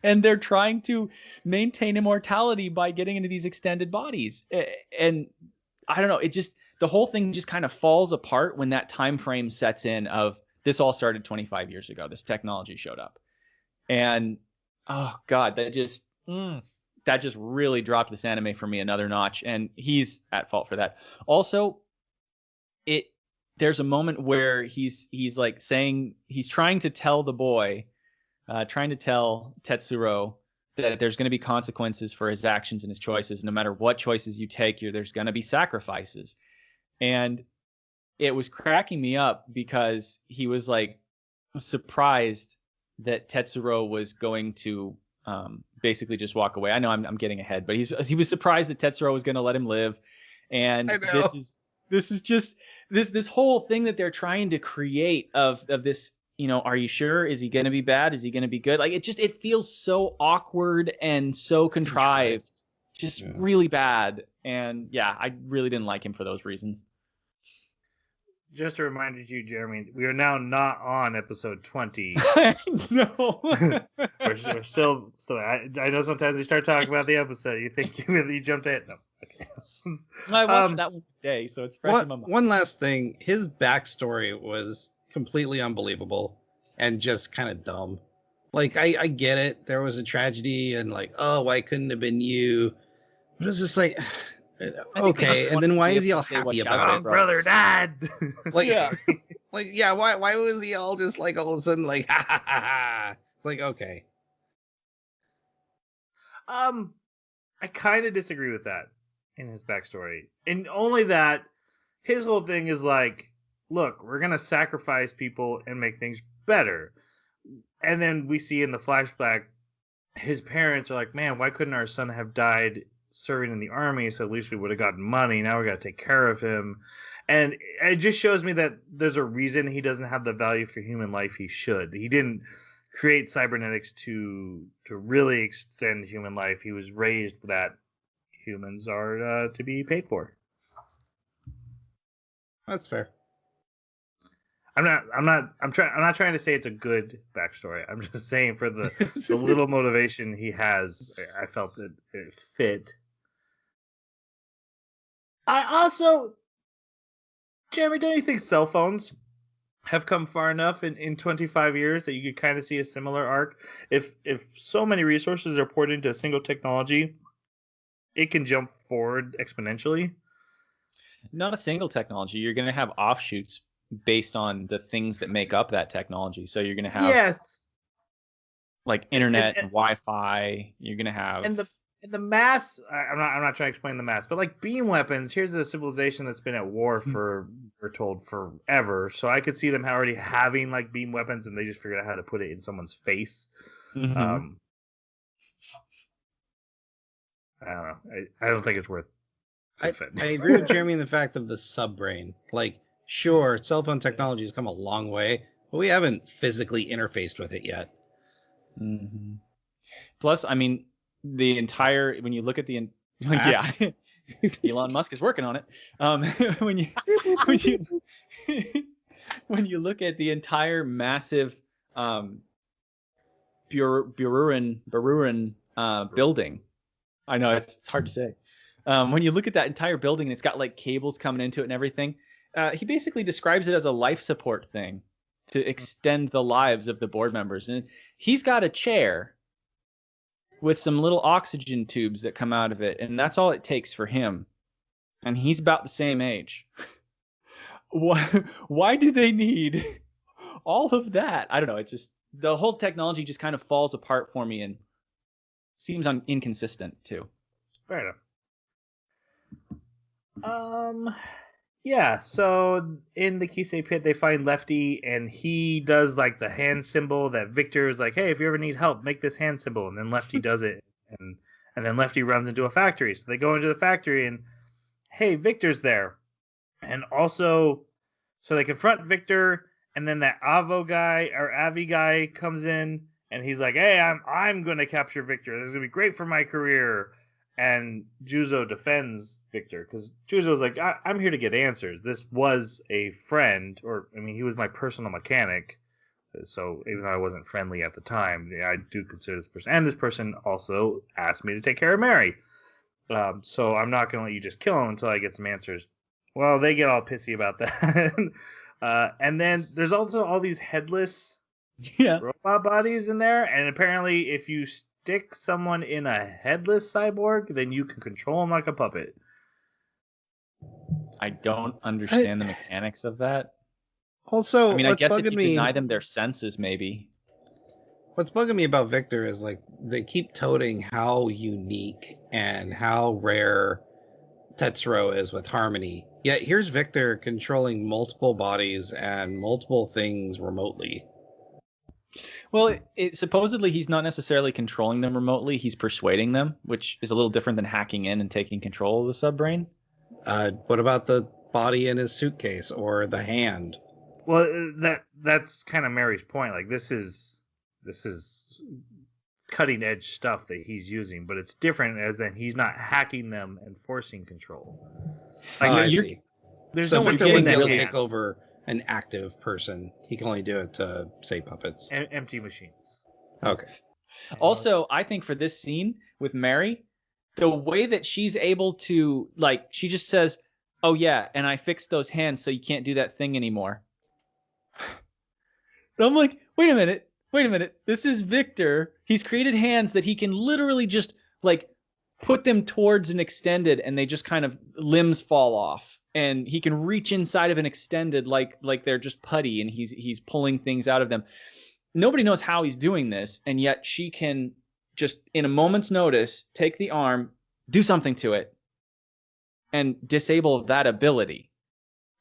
And they're trying to maintain immortality by getting into these extended bodies. And I don't know, the whole thing just kind of falls apart when that time frame sets in of this all started 25 years ago. This technology showed up. And, oh, God, that just really dropped this anime for me another notch. And he's at fault for that. Also, there's a moment where he's like saying, he's trying to tell the boy, trying to tell Tetsuro that there's going to be consequences for his actions and his choices. No matter what choices you take, there's going to be sacrifices. And it was cracking me up because he was like surprised that Tetsuro was going to basically just walk away. I know I'm getting ahead, but he was surprised that Tetsuro was going to let him live. And this is just this whole thing that they're trying to create of this, are you sure? Is he going to be bad? Is he going to be good? Like it feels so awkward and so contrived. Just really bad. And yeah, I really didn't like him for those reasons. Just a reminder to you, Jeremy, we are now not on episode 20. No. we're still. I know sometimes you start talking about the episode, you think you jumped ahead. No. Okay. I watched that one today, so it's fresh in my mind. One last thing, his backstory was completely unbelievable and just kind of dumb. Like I get it, there was a tragedy and like, oh, why couldn't it have been you? It was just like, I think they okay, just and wanted then to why be is he able all to say what happy Chow's about My it? brother died. Like, Yeah. like, yeah, why was he all just like all of a sudden like, ha ha ha ha? It's like, okay, I kind of disagree with that in his backstory, and only that his whole thing is like, look, we're gonna sacrifice people and make things better, and then we see in the flashback, his parents are like, man, why couldn't our son have died serving in the army? So at least we would have gotten money. Now we got to take care of him, and it just shows me that there's a reason he doesn't have the value for human life he should. He didn't create cybernetics to really extend human life. He was raised that humans are to be paid for. that's fair. I'm not trying to say it's a good backstory. I'm just saying for the little motivation he has, I felt it fit. I also, Jeremy, don't you think cell phones have come far enough in 25 years that you could kind of see a similar arc? If so many resources are poured into a single technology, it can jump forward exponentially. Not a single technology. You're going to have offshoots based on the things that make up that technology. So you're going to have Yeah, like internet and Wi-Fi. You're going to have and the mass. I'm not trying to explain the mass, but like beam weapons. Here's a civilization that's been at war for, we're told, forever. So I could see them already having like beam weapons, and they just figured out how to put it in someone's face. Mhm. I don't know. I don't think it's worth. I agree with Jeremy in the fact of the subbrain. Like, sure, cell phone technology has come a long way, but we haven't physically interfaced with it yet. Mhm. Plus, I mean, the entire when you look at the yeah, Elon Musk is working on it. When you when you when you look at the entire massive Buruan building, I know it's hard to say. When you look at that entire building, and it's got like cables coming into it and everything. He basically describes it as a life support thing to extend the lives of the board members, and he's got a chair with some little oxygen tubes that come out of it, and that's all it takes for him. And he's about the same age. Why do they need all of that? I don't know. It just the whole technology just kind of falls apart for me and seems inconsistent too. Fair enough. Yeah, so in the Kisei pit, they find Lefty, and he does like the hand symbol that Victor is like, hey, if you ever need help, make this hand symbol. And then Lefty does it, and then Lefty runs into a factory. So they go into the factory, and hey, Victor's there. And also, so they confront Victor, and then that Avo guy or Avi guy comes in, and he's like, hey, I'm going to capture Victor. This is going to be great for my career. And Juzo defends Victor because Juzo's like, I'm here to get answers. This was a friend, or I mean, he was my personal mechanic. So even though I wasn't friendly at the time, I do consider this person. And this person also asked me to take care of Mary. So I'm not going to let you just kill him until I get some answers. Well, they get all pissy about that. And then there's also all these headless Yeah. robot bodies in there, and apparently if you stick someone in a headless cyborg, then you can control them like a puppet. I don't understand the mechanics of that. Also, I mean, I what's guess if bugging you me, deny them their senses, maybe. what's bugging me about Victor is like they keep toting how unique and how rare Tetsuro is with Harmony. Yet here's Victor controlling multiple bodies and multiple things remotely. Well, supposedly he's not necessarily controlling them remotely. He's persuading them, which is a little different than hacking in and taking control of the subbrain. What about the body in his suitcase or the hand? Well, that's kind of Mary's point. Like this is cutting edge stuff that he's using, but it's different as in he's not hacking them and forcing control. Like, I see. There's So no one Victor getting wouldn't be that able to hand. take over an active person. He can only do it to, say, puppets. Empty machines. Okay. Also, I think for this scene with Mary, the way that she's able to, like, she just says, oh yeah, and I fixed those hands so you can't do that thing anymore. So I'm like, wait a minute. This is Victor. He's created hands that he can literally just, like, put them towards an extended, and they just kind of limbs fall off. And he can reach inside of an extended like they're just putty, and he's pulling things out of them. Nobody knows how he's doing this, and yet she can just, in a moment's notice, take the arm, do something to it, and disable that ability.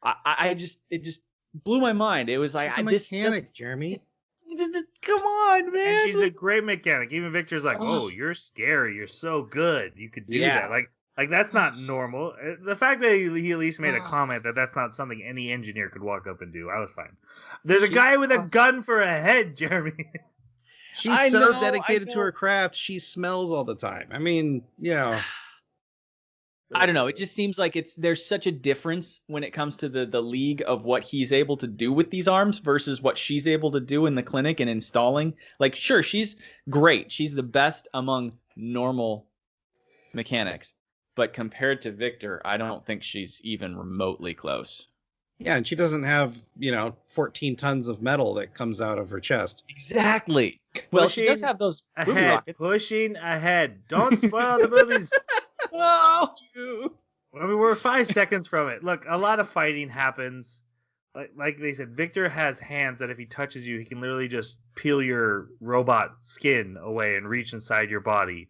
It just blew my mind. It was like, She's a mechanic, Jeremy. Come on, man. And she's a great mechanic. Even Victor's like, "Oh, you're scary. You're so good. You could do that." Like that's not normal. The fact that he at least made a comment that that's not something any engineer could walk up and do, I was fine. There's a guy with a gun for a head, Jeremy. She's so dedicated to her craft. She smells all the time. I mean, I don't know. It just seems like there's such a difference when it comes to the league of what he's able to do with these arms versus what she's able to do in the clinic and installing. Like, sure, she's great. She's the best among normal mechanics. But compared to Victor, I don't think she's even remotely close. Yeah, and she doesn't have, 14 tons of metal that comes out of her chest. Exactly. Well, she does have those booby rockets. Pushing ahead. Don't spoil the movies. Oh. I mean, we're 5 seconds from it. Look, a lot of fighting happens. Like they said, Victor has hands that if he touches you, he can literally just peel your robot skin away and reach inside your body.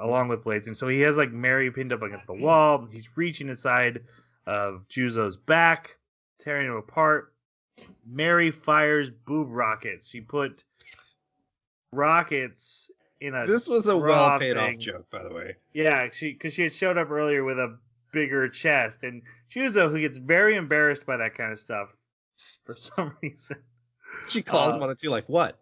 Along with blades. And so he has like Mary pinned up against the wall. He's reaching inside of Juzo's back, tearing him apart. Mary fires boob rockets. She put rockets in a... This was a well paid off joke, by the way. Yeah, because she had showed up earlier with a bigger chest. And Juzo, who gets very embarrassed by that kind of stuff for some reason. She calls him on it too, like, what?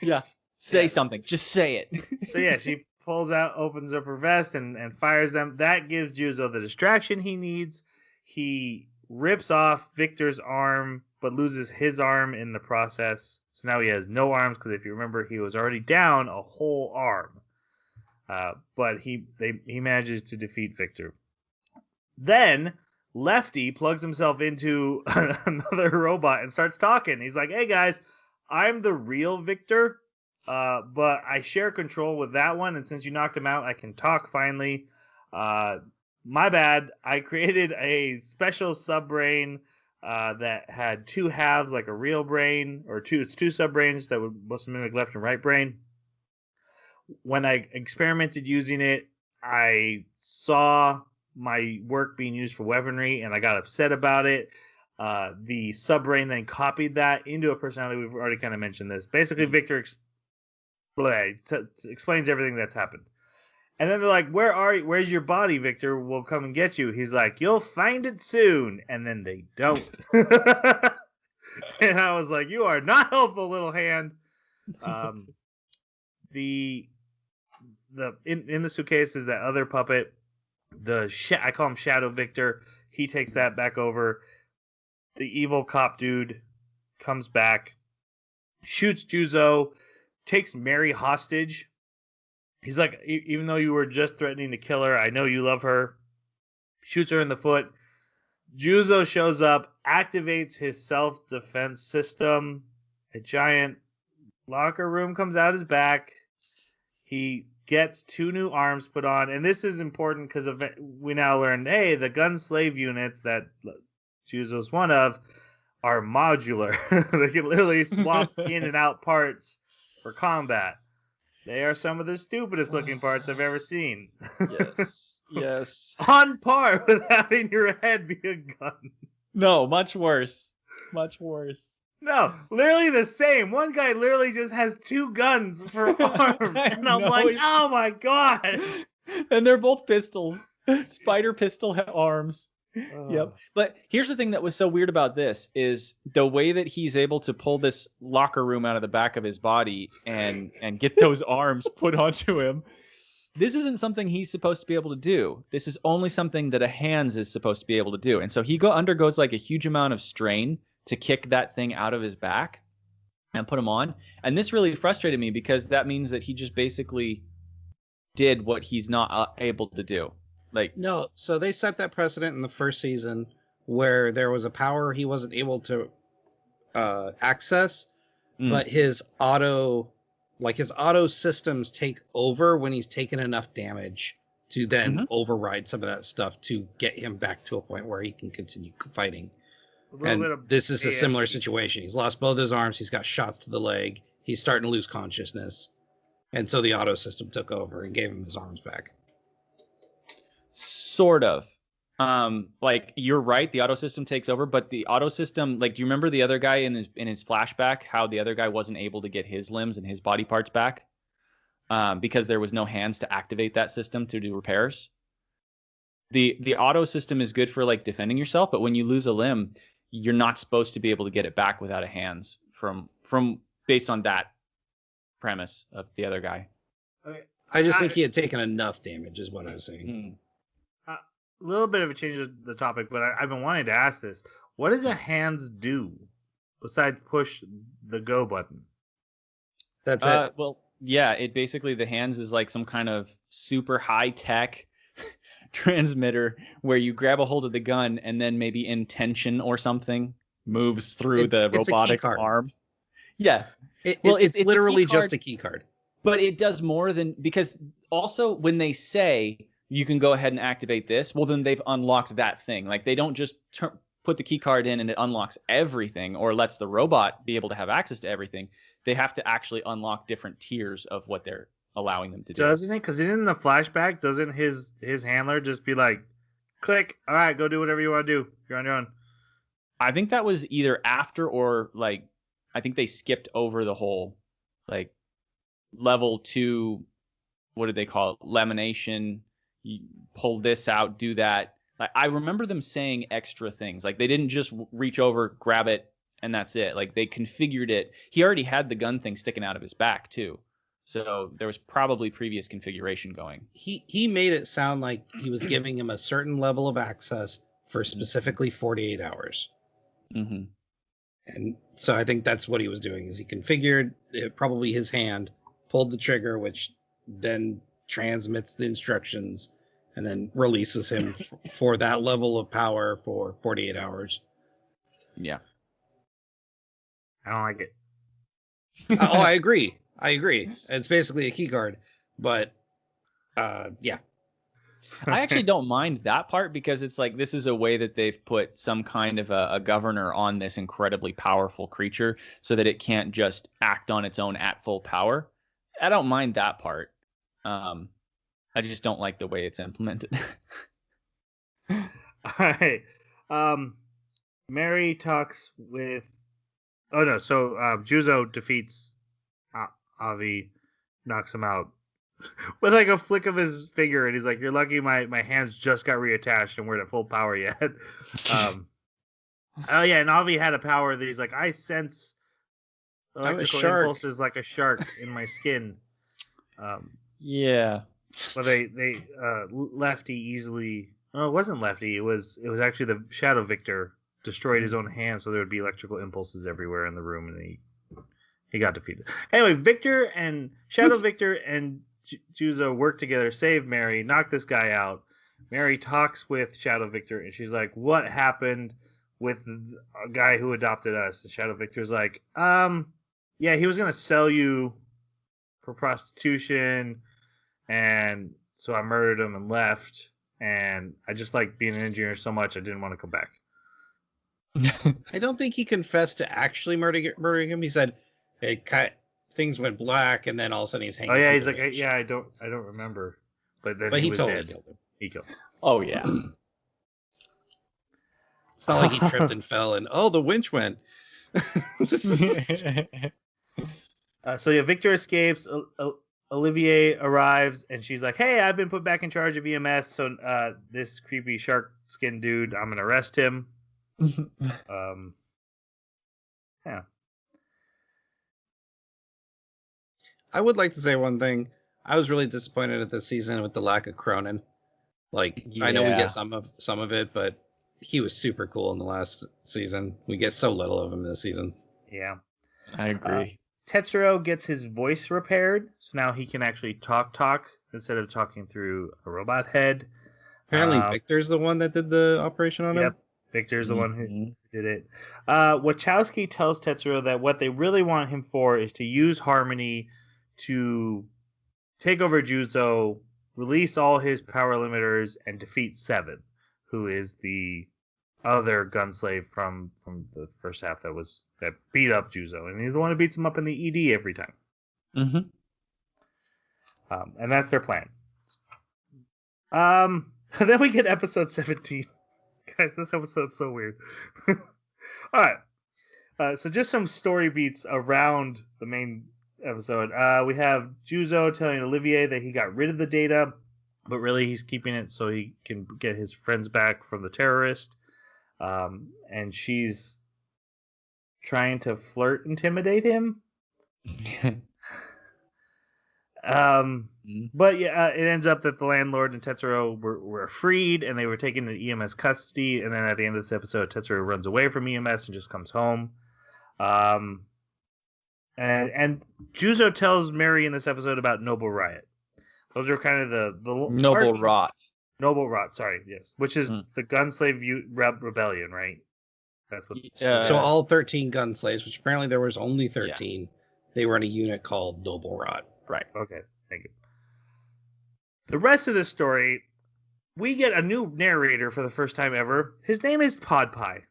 Yeah. Say something. Just say it. So yeah, she pulls out, opens up her vest, and fires them. That gives Juzo the distraction he needs. He rips off Victor's arm, but loses his arm in the process. So now he has no arms, because if you remember, he was already down a whole arm. But he manages to defeat Victor. Then Lefty plugs himself into another robot and starts talking. He's like, "Hey guys, I'm the real Victor. But I share control with that one, and since you knocked him out, I can talk finally. My bad. I created a special subbrain that had two halves, like a real brain, or two subbrains that would must mimic left and right brain. When I experimented using it, I saw my work being used for weaponry, and I got upset about it. The subbrain then copied that into a personality. We've already kind of mentioned this. Basically, Victor explains everything that's happened. And then they're like, where's your body, Victor? We'll come and get you. He's like, you'll find it soon. And then they don't. And I was like, you are not helpful, little hand. In the suitcase is that other puppet. I call him Shadow Victor. He takes that back over. The evil cop dude comes back, shoots Juzo, takes Mary hostage. He's like, even though you were just threatening to kill her, I know you love her. Shoots her in the foot. Juzo shows up, activates his self-defense system. A giant locker room comes out his back. He gets 2 new arms put on. And this is important because we now learn, hey, the gun slave units that Juzo's one of are modular. They can literally swap in and out parts for combat. They are some of the stupidest looking parts I've ever seen. Yes. On par with having your head be a gun. No, much worse. Much worse. No, literally the same. One guy literally just has 2 guns for arms. And I'm like, oh my god. And they're both pistols. Spider pistol arms. Yep. But here's the thing that was so weird about this is the way that he's able to pull this locker room out of the back of his body and get those arms put onto him. This isn't something he's supposed to be able to do. This is only something that a hands is supposed to be able to do. And so he undergoes like a huge amount of strain to kick that thing out of his back and put him on. And this really frustrated me because that means that he just basically did what he's not able to do. No, so they set that precedent in the first season where there was a power he wasn't able to access, but his auto like his auto systems take over when he's taken enough damage to then override some of that stuff to get him back to a point where he can continue fighting. A little bit And of this is a similar ASD. situation. He's lost both his arms. He's got shots to the leg. He's starting to lose consciousness. And so the auto system took over and gave him his arms back. Sort of. Like you're right, the auto system takes over, but the auto system, like, do you remember the other guy in his flashback, how the other guy wasn't able to get his limbs and his body parts back? Because there was no hands to activate that system to do repairs. The auto system is good for like defending yourself, but when you lose a limb, you're not supposed to be able to get it back without a hands from based on that premise of the other guy. Okay. I just think he had taken enough damage, is what I was saying. A little bit of a change of the topic, but I've been wanting to ask this. What does a hands do besides push the go button? That's it. Well, yeah, it basically, the hands is like some kind of super high tech transmitter where you grab a hold of the gun and then maybe intention or something moves through the It's a key robotic card. arm. Yeah. It's a literally key card, just a key card. but it does more than, because also when they say you can go ahead and activate this, well, then they've unlocked that thing. Like, they don't just put the key card in and it unlocks everything or lets the robot be able to have access to everything. They have to actually unlock different tiers of what they're allowing them to do. Doesn't it? Because in the flashback, doesn't his handler just be like, click, all right, go do whatever you want to do. You're on your own. I think that was either after or like, I think they skipped over the whole like level 2, what did they call it? Lamination. You pull this out, do that. Like, I remember them saying extra things. Like, they didn't just reach over, grab it, and that's it. Like, they configured it. He already had the gun thing sticking out of his back too, so there was probably previous configuration going. He made it sound like he was giving him a certain level of access for specifically 48 hours. Mm-hmm. And so I think that's what he was doing, is he configured probably his hand, pulled the trigger, which then transmits the instructions and then releases him for that level of power for 48 hours. Yeah. I don't like it. Oh, I agree. It's basically a key card, but yeah. I actually don't mind that part, because it's like, this is a way that they've put some kind of a governor on this incredibly powerful creature so that it can't just act on its own at full power. I don't mind that part. I just don't like the way it's implemented. All right. Mary talks with. Oh no! So Juzo defeats Avi, knocks him out with like a flick of his finger, and he's like, "You're lucky my hands just got reattached and we're at full power yet." Oh yeah, and Avi had a power that he's like, "I sense electrical impulses like a shark in my skin." Yeah. Well, they Lefty easily. Oh, it wasn't Lefty. It was actually the Shadow Victor destroyed his own hand, so there would be electrical impulses everywhere in the room, and he got defeated. Anyway, Victor and Shadow Victor and Juzo work together, save Mary, knock this guy out. Mary talks with Shadow Victor, and she's like, "What happened with a guy who adopted us?" And Shadow Victor's like, yeah, he was gonna sell you for prostitution, and so I murdered him and left. And I just like being an engineer so much, I didn't want to come back. I don't think he confessed to actually murdering him. He said, "Hey, things went black," and then all of a sudden he's hanging. Oh yeah, he's like, "Yeah, I don't remember," but then he was totally dead. killed him. He killed him. Oh yeah. It's not like he tripped and fell and the winch went. So yeah, Victor escapes. Olivier arrives, and she's like, "Hey, I've been put back in charge of EMS. So this creepy shark skin dude, I'm gonna arrest him." Yeah. I would like to say one thing. I was really disappointed at this season with the lack of Cronin. Like, I know we get some of it, but he was super cool in the last season. We get so little of him this season. Yeah. I agree. Tetsuro gets his voice repaired, so now he can actually talk instead of talking through a robot head. Apparently, Victor's the one that did the operation on him. Yep, Victor's the one who did it. Wachowski tells Tetsuro that what they really want him for is to use Harmony to take over Juzo, release all his power limiters, and defeat Seven, who is the other gunslave from the first half that beat up Juzo, and he's the one who beats him up in the ED every time. Mm-hmm. And that's their plan. Then we get episode 17. Guys, this episode's so weird. All right. So just some story beats around the main episode. We have Juzo telling Olivier that he got rid of the data, but really he's keeping it so he can get his friends back from the terrorist. And she's trying to intimidate him. But yeah, it ends up that the landlord and Tetsuro were freed, and they were taken to EMS custody. And then at the end of this episode, Tetsuro runs away from EMS and just comes home. And Juzo tells Mary in this episode about Noble Riot. Those are kind of the Noble Rot. Noble Rot, sorry, yes, which is the Gunslave Rebellion, right? That's what. So all 13 gun slaves, which apparently there was only 13, they were in a unit called Noble Rot. Right. Okay. Thank you. The rest of the story, we get a new narrator for the first time ever. His name is Pod Pie.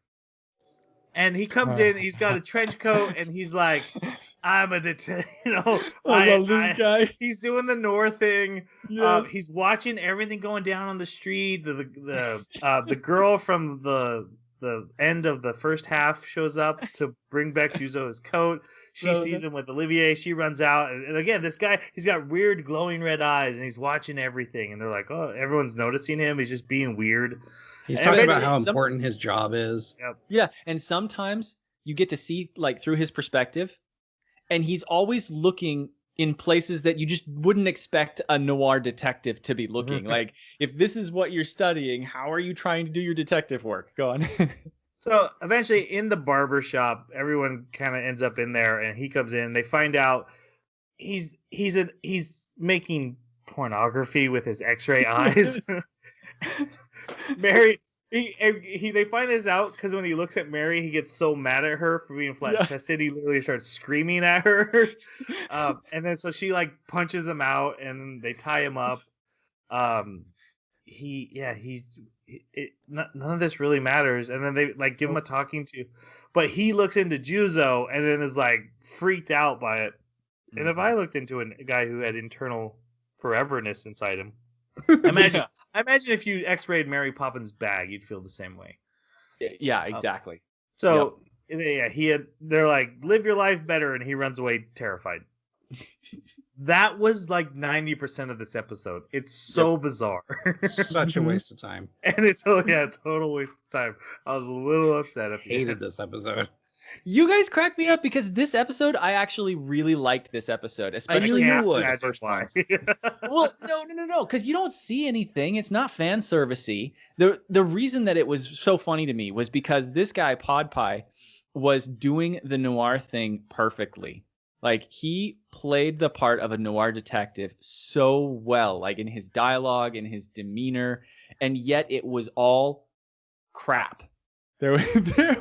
And he comes in, he's got a trench coat, and he's like, I'm a detective. I love this guy. He's doing the Noir thing. Yes. He's watching everything going down on the street. The girl from the end of the first half shows up to bring back Juzo's coat. She sees him with Olivier. She runs out. And again, this guy, he's got weird glowing red eyes, and he's watching everything. And they're like, oh, everyone's noticing him. He's just being weird. He's talking about how important his job is. Yep. Yeah, and sometimes you get to see like through his perspective, and he's always looking in places that you just wouldn't expect a noir detective to be looking. Like, if this is what you're studying, how are you trying to do your detective work? Go on. So eventually in the barber shop, everyone kind of ends up in there, and he comes in. They find out he's making pornography with his X-ray eyes. Mary, they find this out because when he looks at Mary, he gets so mad at her for being flat-chested, he literally starts screaming at her. And then so she like punches him out, and they tie him up. None of this really matters. And then they like give him a talking to, but he looks into Juzo and then is like freaked out by it. And if I looked into a guy who had internal foreverness inside him, I imagine if you X-rayed Mary Poppins' bag, you'd feel the same way. Yeah, exactly. So they're like, live your life better, and he runs away terrified. That was like 90% of this episode. It's so bizarre. Such a waste of time. And it's a total waste of time. I was a little upset at the Hated end. this episode. You guys cracked me up because this episode, I actually really liked this episode, especially you would. the first one. Well, no, because you don't see anything. It's not fan servicey. The reason that it was so funny to me was because this guy Pod Pie was doing the noir thing perfectly. Like, he played the part of a noir detective so well, like in his dialogue, in his demeanor, and yet it was all crap. There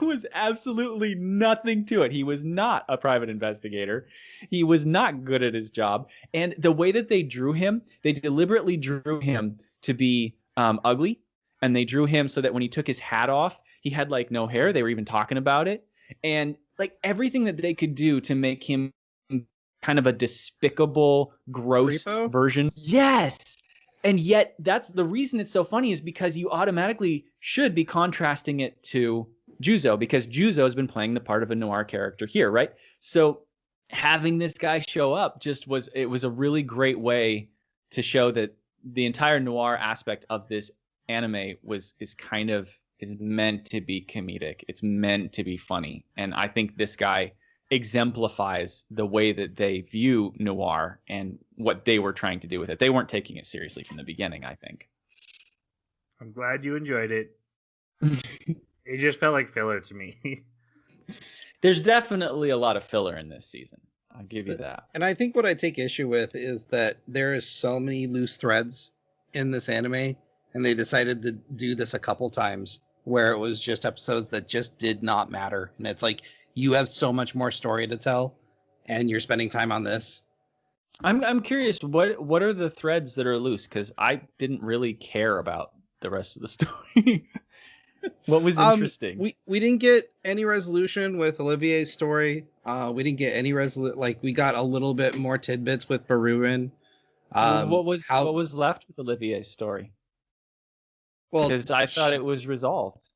was absolutely nothing to it. He was not a private investigator. He was not good at his job. And the way that they drew him, they deliberately drew him to be ugly. And they drew him so that when he took his hat off, he had like no hair. They were even talking about it. And like everything that they could do to make him kind of a despicable, gross version. Yes. And yet that's the reason it's so funny is because you automatically should be contrasting it to Juzo, because Juzo has been playing the part of a noir character here, right? So having this guy show up was a really great way to show that the entire noir aspect of this anime is meant to be comedic. It's meant to be funny. And I think this guy exemplifies the way that they view noir and what they were trying to do with it. They weren't taking it seriously from the beginning, I think. I'm glad you enjoyed it. It just felt like filler to me. There's definitely a lot of filler in this season. I'll give you that. And I think what I take issue with is that there is so many loose threads in this anime, and they decided to do this a couple times where it was just episodes that just did not matter. And it's like, you have so much more story to tell, and you're spending time on this. I'm curious. What are the threads that are loose? Because I didn't really care about the rest of the story. What was interesting? We didn't get any resolution with Olivier's story. We didn't get any we got a little bit more tidbits with Baruin. What was left with Olivier's story? Well, Because I thought it was resolved.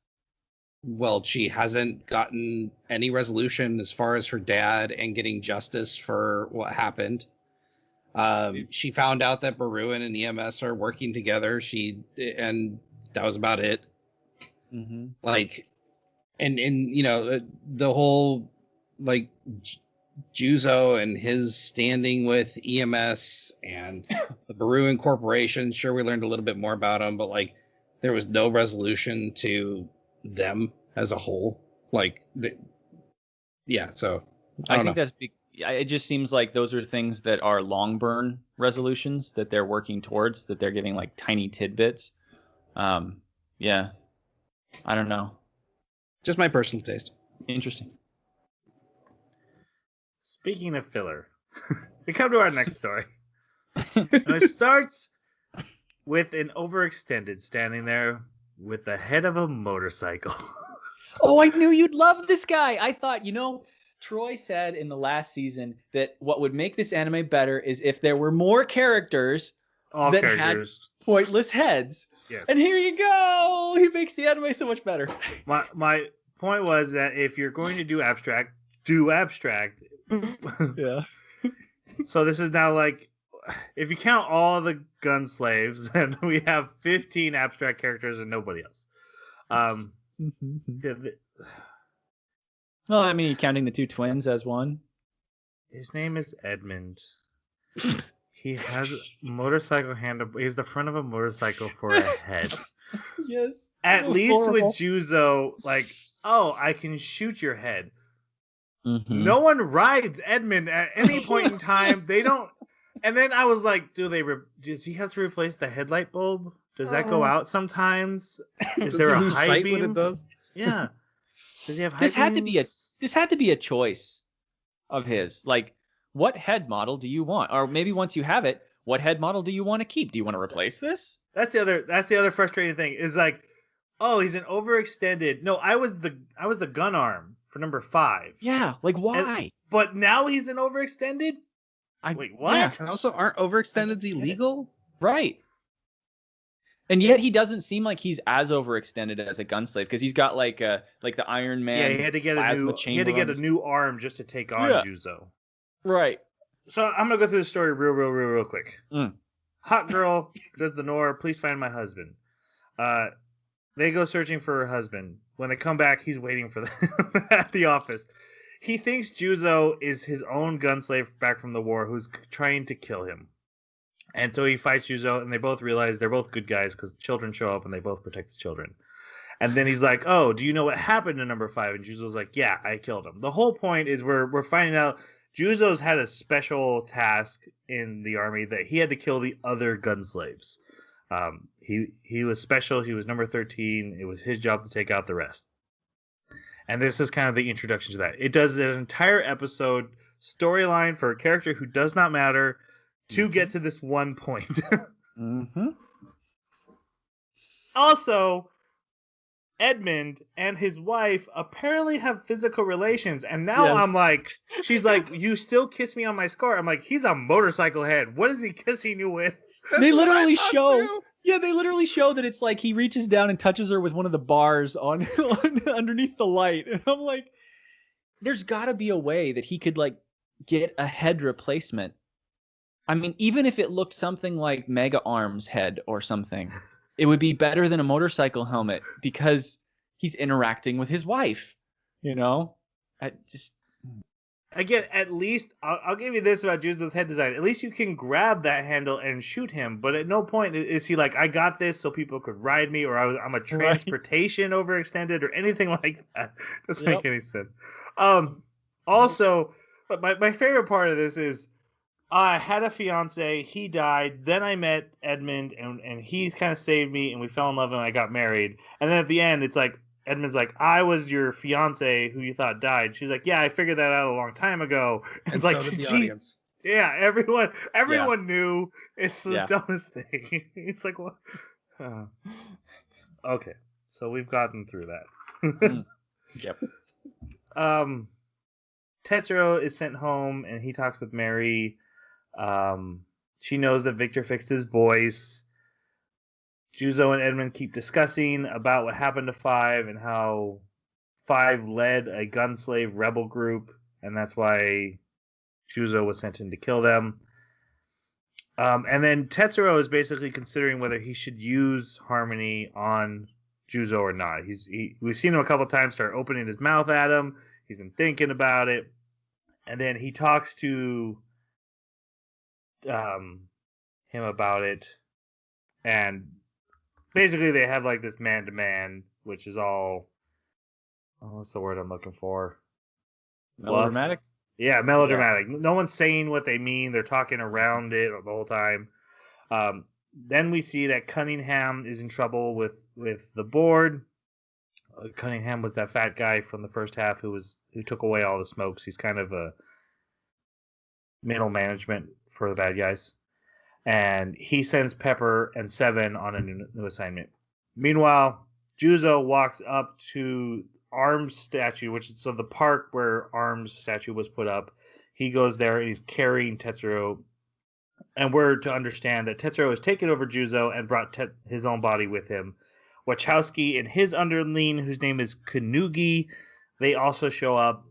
Well, she hasn't gotten any resolution as far as her dad and getting justice for what happened. She found out that Baruin and EMS are working together. And that was about it. Mm-hmm. Like, and you know, the whole like Juzo and his standing with EMS and the Baruin Corporation. Sure, we learned a little bit more about them, but like, there was no resolution to them as a whole. Like, yeah. So I think that's big. It just seems like those are things that are long burn resolutions that they're working towards, that they're giving like tiny tidbits. Yeah, I don't know. Just my personal taste. Interesting. Speaking of filler, we come to our next story. And it starts with an overextended standing there with the head of a motorcycle. Oh, I knew you'd love this guy. I thought, Troy said in the last season that what would make this anime better is if there were more characters had pointless heads. Yes. And here you go. He makes the anime so much better. My point was that if you're going to do abstract, do abstract. Yeah. So this is now like, if you count all the gun slaves, then we have 15 abstract characters and nobody else. Well, I mean, counting the two twins as one. His name is Edmund. He has motorcycle handle. He's the front of a motorcycle for a head. Yes. At least horrible. With Juzo, like, oh, I can shoot your head. Mm-hmm. No one rides Edmund at any point in time. They don't. And then I was like, does he have to replace the headlight bulb? Does that go out sometimes? Is there a high beam? When it does? Yeah. Does he have high This beams? had to be a choice of his. Like, what head model do you want? Or maybe once you have it, what head model do you want to keep? Do you want to replace this? That's the other frustrating thing. Is like, oh, he's an overextended. No, I was the gun arm for number 5. Yeah, like why? But now he's an overextended? Wait, what? Yeah, and also aren't overextendeds illegal? Right. And yet he doesn't seem like he's as overextended as a gunslave because he's got like the Iron Man. Yeah, he had to get a new arm just to take on Juzo. Right. So I'm gonna go through the story real quick. Hot girl does the Nora. Please find my husband. They go searching for her husband. When they come back, he's waiting for them at the office. He thinks Juzo is his own gunslave back from the war who's trying to kill him. And so he fights Juzo, and they both realize they're both good guys because children show up and they both protect the children. And then he's like, oh, do you know what happened to number 5? And Juzo's like, yeah, I killed him. The whole point is we're finding out Juzo's had a special task in the army that he had to kill the other gun slaves. He was special. He was number 13. It was his job to take out the rest. And this is kind of the introduction to that. It does an entire episode storyline for a character who does not matter to get to this one point. Mm-hmm. Also, Edmund and his wife apparently have physical relations, and now I'm like, she's like, you still kiss me on my scar. I'm like, he's a motorcycle head. What is he kissing you with? They literally show. Too. Yeah, they literally show that it's like he reaches down and touches her with one of the bars on underneath the light. And I'm like, there's got to be a way that he could like get a head replacement. I mean, even if it looked something like Mega Arm's head or something, it would be better than a motorcycle helmet because he's interacting with his wife. Again, at least I'll give you this about Juzo's head design. At least you can grab that handle and shoot him, but at no point is he like, I got this so people could ride me, or I'm a transportation overextended, or anything like that. Doesn't make any sense. Also, but my favorite part of this is I had a fiance, he died, then I met Edmund, and he kind of saved me, and we fell in love, and I got married. And then at the end, it's like, Edmund's like, I was your fiance who you thought died. She's like, yeah, I figured that out a long time ago. And it's like, so did the audience. Yeah, everyone knew. It's the dumbest thing. It's like what? Okay, so we've gotten through that. Yep. Tetsuro is sent home, and he talks with Mary. She knows that Victor fixed his voice. Juzo and Edmund keep discussing about what happened to Five and how Five led a gunslave rebel group, and that's why Juzo was sent in to kill them. And then Tetsuro is basically considering whether he should use Harmony on Juzo or not. We've seen him a couple times start opening his mouth at him. He's been thinking about it, and then he talks to him about it, and basically they have like this man-to-man, which is all what's the word I'm looking for? Melodramatic? Yeah, melodramatic. Yeah. No one's saying what they mean. They're talking around it the whole time. Then we see that Cunningham is in trouble with the board. Cunningham was that fat guy from the first half who took away all the smokes. He's kind of a middle management for the bad guys. And he sends Pepper and Seven on a new assignment. Meanwhile, Juzo walks up to Arms statue, which is the park where Arms statue was put up. He goes there and he's carrying Tetsuro, and we're to understand that Tetsuro has taken over Juzo and brought his own body with him. Wachowski and his underling, whose name is Kanugi, they also show up.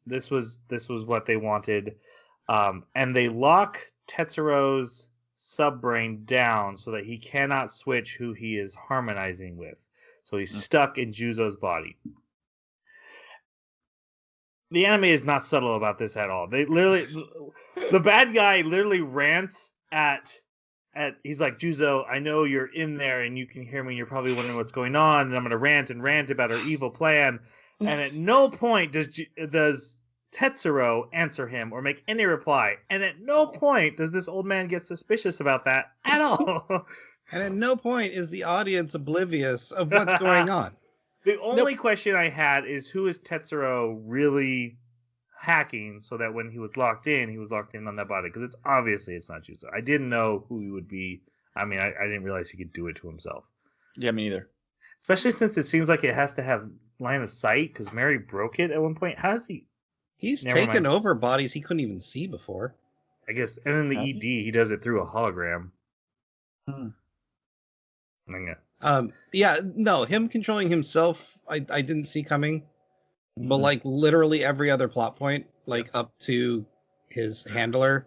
This was what they wanted, and they lock Tetsuro's subbrain down so that he cannot switch who he is harmonizing with. So he's stuck in Juzo's body. The anime is not subtle about this at all. They literally, the bad guy literally rants at he's like, Juzo, I know you're in there and you can hear me and you're probably wondering what's going on, and I'm going to rant about our evil plan. And at no point does Tetsuro answer him or make any reply. And at no point does this old man get suspicious about that at all. And at no point is the audience oblivious of what's going on. The only question I had is, who is Tetsuro really hacking so that when he was locked in on that body? Because it's not Juzo. I didn't know who he would be. I mean, I didn't realize he could do it to himself. Yeah, me neither. Especially since it seems like it has to have line of sight, because Mary broke it at one point. How does he? He's taken over bodies he couldn't even see before. I guess. And in the ED, he does it through a hologram. Yeah, no, him controlling himself, I didn't see coming. But like literally every other plot point, like up to his handler,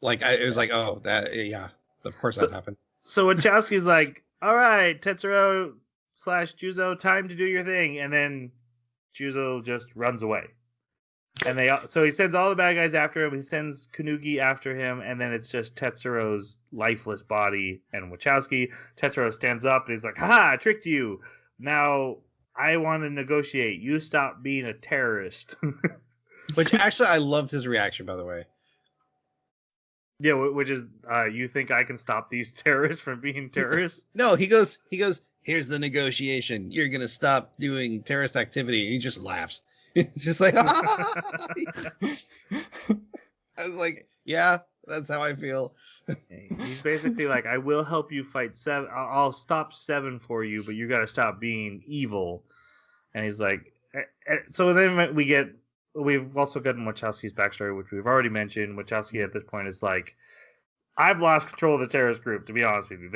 like it was like, oh, that, yeah, of course that happened. So Wachowski's like, all right, Tetsuro / Juzo, time to do your thing, and then Juzo just runs away. And so he sends all the bad guys after him. He sends Kanugi after him, and then it's just Tetsuro's lifeless body and Wachowski. Tetsuro stands up and he's like, "Ha! I tricked you. Now I want to negotiate. You stop being a terrorist." Which actually, I loved his reaction, by the way. Yeah, which is, you think I can stop these terrorists from being terrorists? No, he goes, here's the negotiation. You're gonna stop doing terrorist activity. And he just laughs. It's just like, I was like, yeah, that's how I feel. He's basically like, I will help you fight Seven. I'll stop Seven for you, but you got to stop being evil. And he's like, so then we've also gotten Wachowski's backstory, which we've already mentioned. Wachowski at this point is like, I've lost control of the terrorist group, to be honest with you.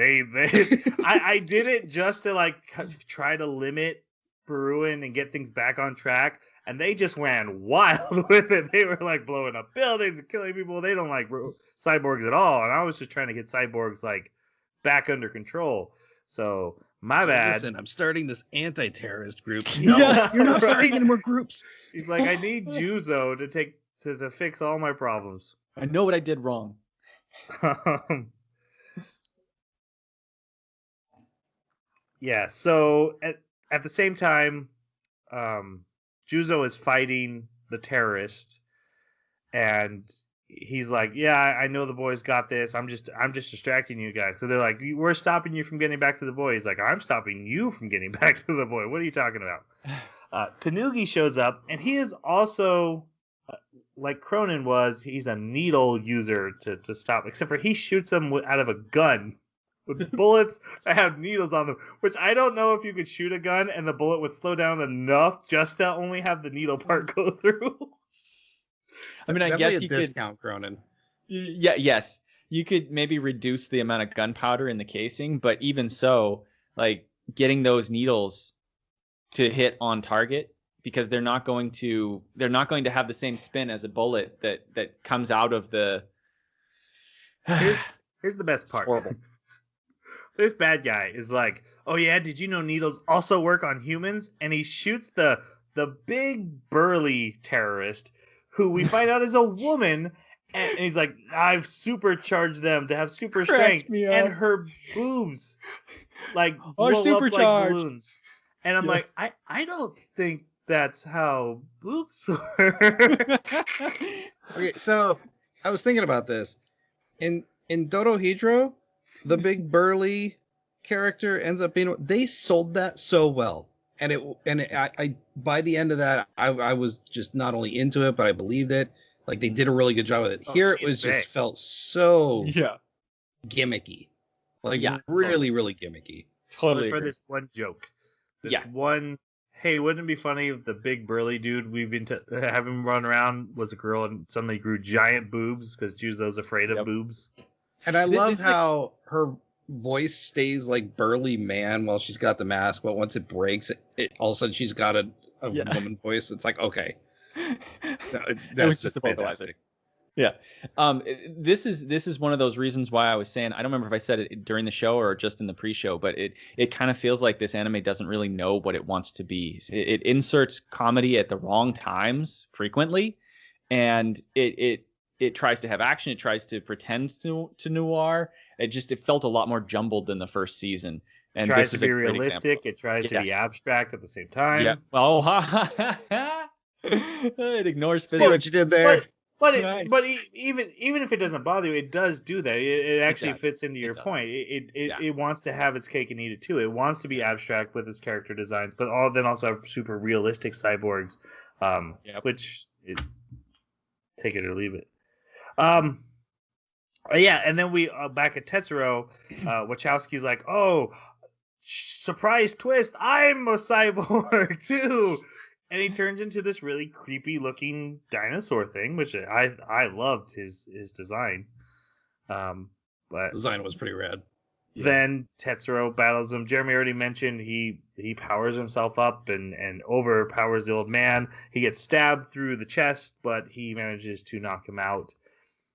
I did it just to like try to limit Peruin and get things back on track. And they just ran wild with it. They were like blowing up buildings and killing people. They don't like cyborgs at all. And I was just trying to get cyborgs like back under control. So bad. Listen, I'm starting this anti-terrorist group. No, you're not starting any more groups. He's like, I need Juzo to fix all my problems. I know what I did wrong. Yeah. So at the same time, Juzo is fighting the terrorist, and he's like, "Yeah, I know the boys got this. I'm just distracting you guys." So they're like, "We're stopping you from getting back to the boy." He's like, "I'm stopping you from getting back to the boy. What are you talking about?" Kanugi shows up, and he is also like Cronin was, he's a needle user to stop. Except for he shoots them out of a gun with bullets that have needles on them. Which I don't know if you could shoot a gun and the bullet would slow down enough just to only have the needle part go through. I mean, I Definitely guess a you discount, Cronin. yes, you could maybe reduce the amount of gunpowder in the casing, but even so, like getting those needles to hit on target, because they're not going to have the same spin as a bullet that comes out of the. Here's the best part. This bad guy is like, oh yeah, did you know needles also work on humans? And he shoots the big burly terrorist, who we find out is a woman, and he's like, I've supercharged them to have super strength, and her boobs like blow up like balloons. And I'm like, I don't think that's how boobs work. Okay, so I was thinking about this. In Dorohedro, the big burly character ends up being. They sold that so well, and I by the end of that, I was just not only into it, but I believed it. Like they did a really good job with it. Here it was just felt so gimmicky, like really gimmicky. Totally for this one joke. This one, hey, wouldn't it be funny if the big burly dude we've been having run around was a girl and suddenly grew giant boobs because Juzo's afraid of boobs? And I love how her voice stays like burly man while she's got the mask, but once it breaks, it all of a sudden she's got a woman voice. It's like, okay. That's just fantastic. Yeah. This is one of those reasons why I was saying, I don't remember if I said it during the show or just in the pre-show, but it kind of feels like this anime doesn't really know what it wants to be. It inserts comedy at the wrong times frequently, and it tries to have action. It tries to pretend to noir. It felt a lot more jumbled than the first season. And it tries to be realistic. It tries to be abstract at the same time. Yeah. Oh, it ignores physics. See what you did there. But even if it doesn't bother you, it does do that. It actually fits into your point. It wants to have its cake and eat it too. It wants to be abstract with its character designs, but then also have super realistic cyborgs, which take it or leave it. And then we back at Tetsuro, Wachowski's like, oh, surprise twist, I'm a cyborg too. And he turns into this really creepy looking dinosaur thing, which I loved his design. But design was pretty rad. Then Tetsuro battles him. Jeremy already mentioned he powers himself up and overpowers the old man. He gets stabbed through the chest, but he manages to knock him out.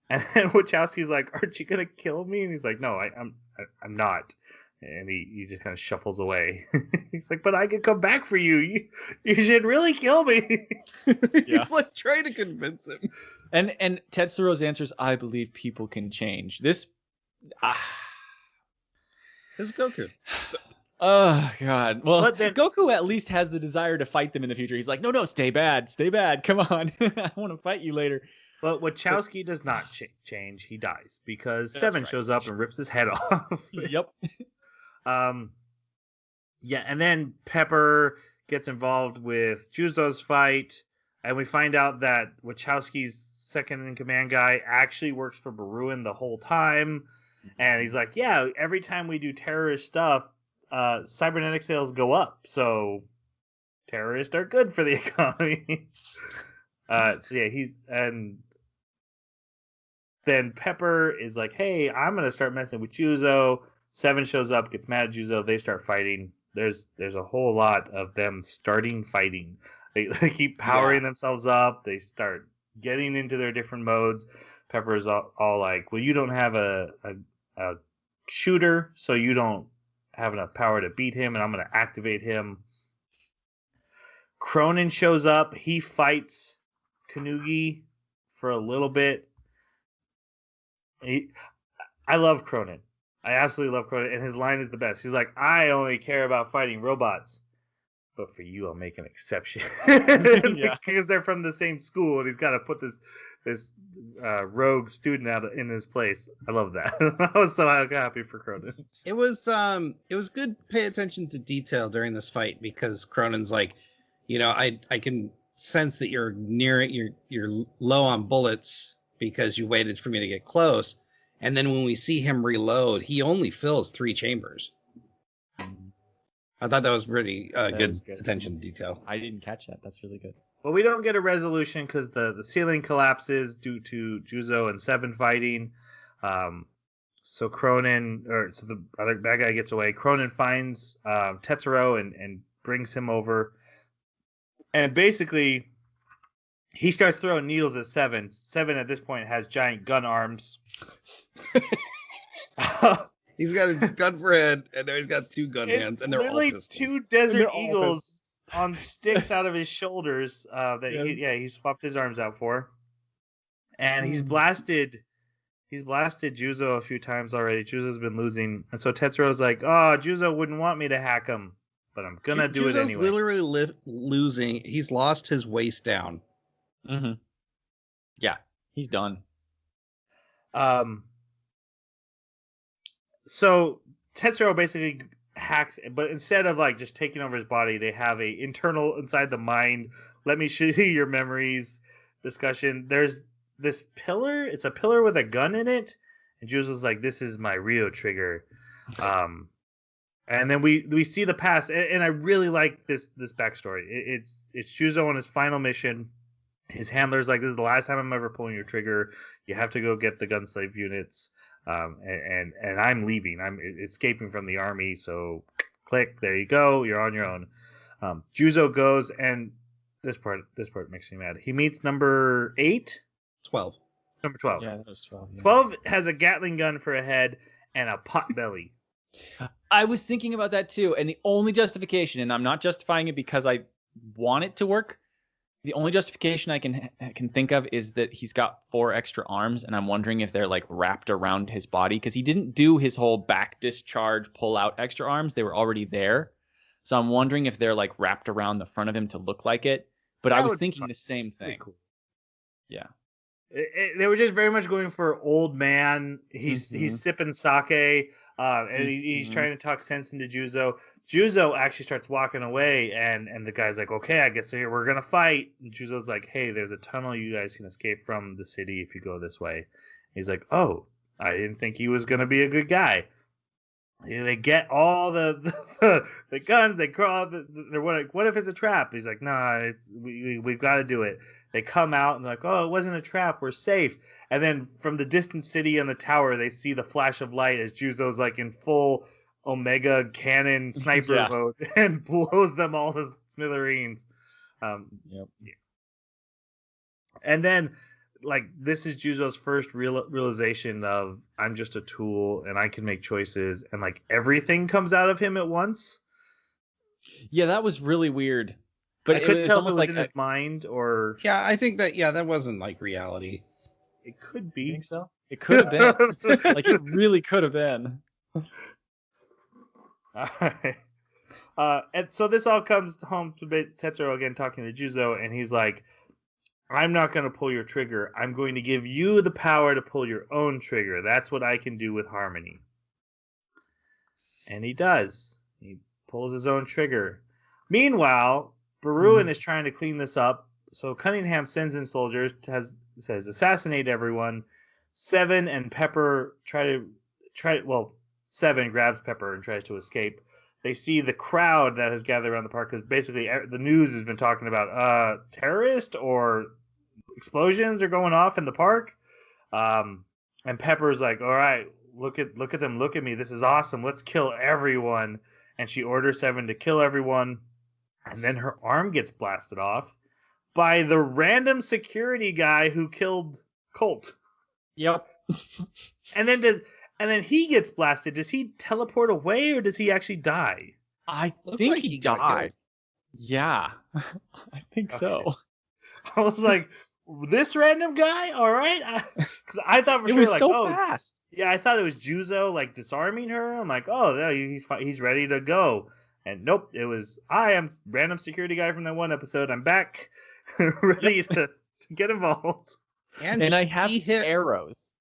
And then Wachowski's like, aren't you gonna kill me? And he's like, no, I'm not. And he just kind of shuffles away. He's like, but I can come back for you. You should really kill me. He's like trying to convince him. And Tetsuro's answer is, I believe people can change. This is Goku. Oh, God. Well, Goku at least has the desire to fight them in the future. He's like, no, stay bad. Come on. I want to fight you later. But Wachowski does not change. He dies because Seven shows up and rips his head off. Yep. And then Pepper gets involved with Juzo's fight, and we find out that Wachowski's second-in-command guy actually works for Baruin the whole time, and he's like, yeah, every time we do terrorist stuff, cybernetic sales go up, so terrorists are good for the economy. Then Pepper is like, hey, I'm going to start messing with Juzo. Seven shows up, gets mad at Juzo. They start fighting. There's a whole lot of them starting fighting. They keep powering themselves up. They start getting into their different modes. Pepper's all like, well, you don't have a shooter, so you don't have enough power to beat him, and I'm going to activate him. Cronin shows up. He fights Kanugi for a little bit. I love Cronin. I absolutely love Cronin, and his line is the best. He's like, I only care about fighting robots, but for you, I'll make an exception. Because they're from the same school, and he's got to put this rogue student out in his place. I love that. I was so happy for Cronin. It was good to pay attention to detail during this fight, because Cronin's like, I can sense that you're near it, you're low on bullets because you waited for me to get close. And then when we see him reload, he only fills 3 chambers. I thought that was pretty good attention to detail. I didn't catch that. That's really good. Well, we don't get a resolution because the ceiling collapses due to Juzo and Seven fighting. So the other bad guy gets away. Cronin finds Tetsuro and brings him over. And basically, he starts throwing needles at Seven. Seven at this point has giant gun arms. He's got a gun for head, and now he's got 2 gun hands, and they're all literally pistols. 2 Desert Eagles on sticks out of his shoulders. He swapped his arms out for, and he's blasted Juzo a few times already. Juzo's been losing, and so Tetsuro's like, "Oh, Juzo wouldn't want me to hack him, but I'm gonna do it anyway." Juzo's literally losing. He's lost his waist down. Mm-hmm. Yeah, he's done. So Tetsuro basically hacks, but instead of like just taking over his body, they have a internal inside the mind. Let me show you your memories discussion. There's this pillar. It's a pillar with a gun in it, and Jules was like, "This is my Rio trigger." And then we see the past, and I really like this backstory. It's Juzo on his final mission. His handler's like, "This is the last time I'm ever pulling your trigger. You have to go get the gunslave units." And I'm leaving. I'm escaping from the army. So, click. There you go. You're on your own. Juzo goes, and this part makes me mad. He meets number 8, 12. Number 12. Yeah, that was 12. Yeah. 12 has a Gatling gun for a head and a pot belly. I was thinking about that too, and the only justification, and I'm not justifying it because I want it to work. The only justification I can think of is that he's got 4 extra arms, and I'm wondering if they're like wrapped around his body because he didn't do his whole back discharge, pull out extra arms. They were already there, so I'm wondering if they're like wrapped around the front of him to look like it. But I was thinking the same thing. Cool. Yeah, they were just very much going for old man. He's sipping sake, and he's trying to talk sense into Juzo. Juzo actually starts walking away, and the guy's like, "Okay, I guess we're gonna fight." And Juzo's like, "Hey, there's a tunnel you guys can escape from the city if you go this way." He's like, "Oh, I didn't think he was gonna be a good guy." They get all the guns. They crawl. They're like, "What if it's a trap?" He's like, "Nah, we've got to do it." They come out and they're like, "Oh, it wasn't a trap. We're safe." And then from the distant city on the tower, they see the flash of light as Juzo's like in full Omega cannon sniper mode and blows them all to smithereens. Yep. Yeah. And then, like, this is Juzo's first realization of I'm just a tool and I can make choices, and like everything comes out of him at once. Yeah, that was really weird. But I couldn't tell if it was like in his mind or Yeah, I think that wasn't like reality. it could You be. think so? It could have been. Like it really could have been. All right. And so this all comes home to Tetsuro again talking to Juzo, and he's like, "I'm not going to pull your trigger. I'm going to give you the power to pull your own trigger. That's what I can do with Harmony." And he does. He pulls his own trigger. Meanwhile, Baruin is trying to clean this up, so Cunningham sends in soldiers, says assassinate everyone. Seven and Pepper Seven grabs Pepper and tries to escape. They see the crowd that has gathered around the park because basically the news has been talking about terrorists or explosions are going off in the park. And Pepper's like, "All right, look at them, look at me. This is awesome. Let's kill everyone." And she orders Seven to kill everyone. And then her arm gets blasted off by the random security guy who killed Colt. Yep. And then he gets blasted. Does he teleport away or does he actually die? I Looked think like he he got died. Yeah, I think so. I was like, this random guy? All right. Because I thought for It sure, was like, so oh, fast. yeah, I thought it was Juzo, like, disarming her. I'm like, oh, no, he's ready to go. And nope, it was, I am random security guy from that one episode. I'm back, ready to get involved. And I have arrows.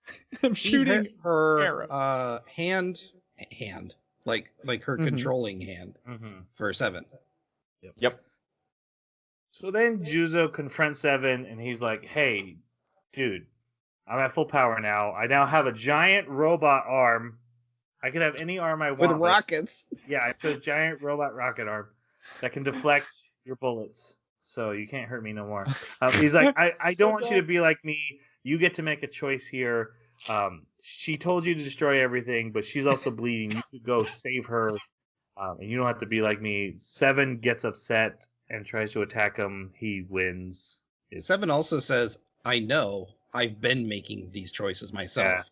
I'm shooting her arrows. hand, like her controlling hand for Seven. Yep. So then Juzo confronts Seven, and he's like, "Hey, dude, I'm at full power now. I now have a giant robot arm. I can have any arm I want. With but- rockets. Yeah, I put a giant robot rocket arm that can deflect your bullets, so you can't hurt me no more." He's like, I don't want you to be like me. You get to make a choice here. She told you to destroy everything, but she's also bleeding. You could go save her, and you don't have to be like me. Seven gets upset and tries to attack him. He wins. Seven also says, I know. I've been making these choices myself. Yeah.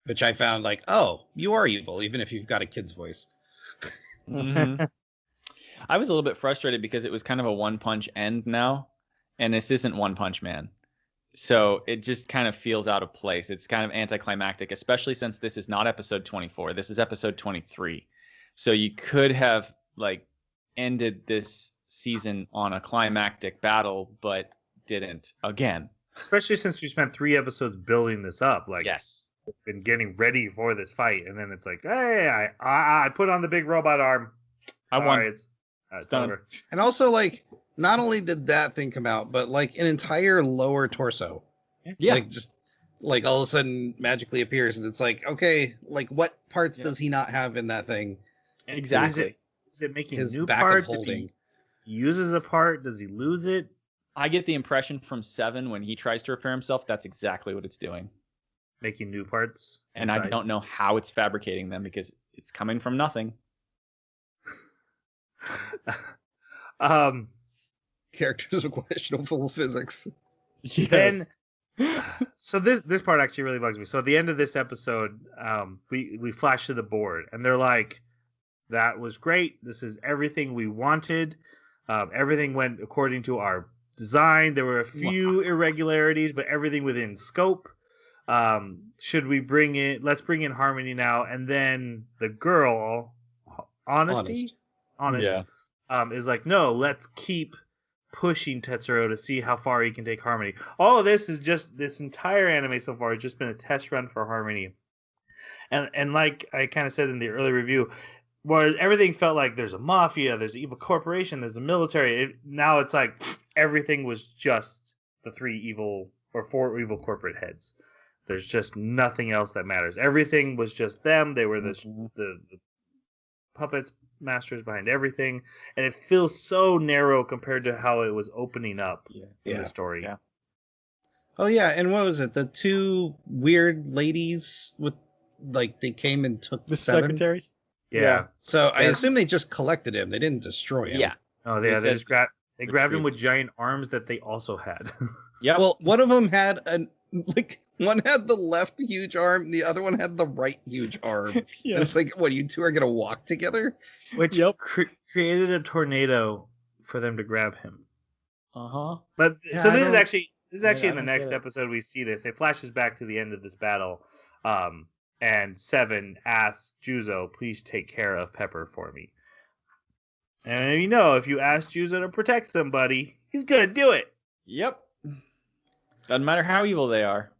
Which I found like, oh, you are evil, even if you've got a kid's voice. Mm-hmm. I was a little bit frustrated because it was kind of a one-punch end now, and this isn't One Punch Man. So it just kind of feels out of place. It's kind of anticlimactic, especially since this is not episode 24. This is episode 23. So you could have like ended this season on a climactic battle, but didn't again. Especially since we spent 3 episodes building this up. Like, Yes. been getting ready for this fight, and then it's like, hey, I put on the big robot arm. I won. Sorry, it's done. over. And also, like, not only did that thing come out, but like an entire lower torso. Yeah. Like just like all of a sudden magically appears, and it's like, okay, like what parts Yeah. does he not have in that thing? Exactly. Is it making His new back of parts? If holding. he uses a part, does he lose it? I get the impression from Seven when he tries to repair himself, that's exactly what it's doing. Making new parts? And I inside? don't know how it's fabricating them because it's coming from nothing. Characters with questionable physics. Then, so this part actually really bugs me. So at the end of this episode, we flash to the board, and they're like, "That was great. This is everything we wanted. Everything went according to our design. There were a few irregularities, but everything within scope. Should we bring in? Let's bring in Harmony now." And then the girl, Honest, Yeah. is like, "No, let's keep pushing Tetsuro to see how far he can take Harmony." All of this entire anime so far has just been a test run for Harmony. And like I kind of said in the early review, where everything felt like there's a mafia, there's an evil corporation, there's a military. Now it's like everything was just the 4 evil corporate heads. There's just nothing else that matters. Everything was just them. They were the puppets, masters behind everything, and it feels so narrow compared to how it was opening up in the story. Yeah. Oh yeah, and what was it? The 2 weird ladies with like they came and took The Seven. secretaries? Yeah. So I Yeah. assume they just collected him. They didn't destroy him. Yeah. Oh, They yeah. They said just grabbed him with retrieve. giant arms that they also had. Yep. Well, one of them had one had the left huge arm, the other one had the right huge arm. And it's like, what, you two are gonna walk together? Which Yep. created a tornado for them to grab him. Uh-huh. But Yeah, so I this is don't- actually in I the don't next get it. episode we see this. It flashes back to the end of this battle, and Seven asks Juzo, "Please take care of Pepper for me." And if you ask Juzo to protect somebody, he's gonna do it. Yep. Doesn't matter how evil they are.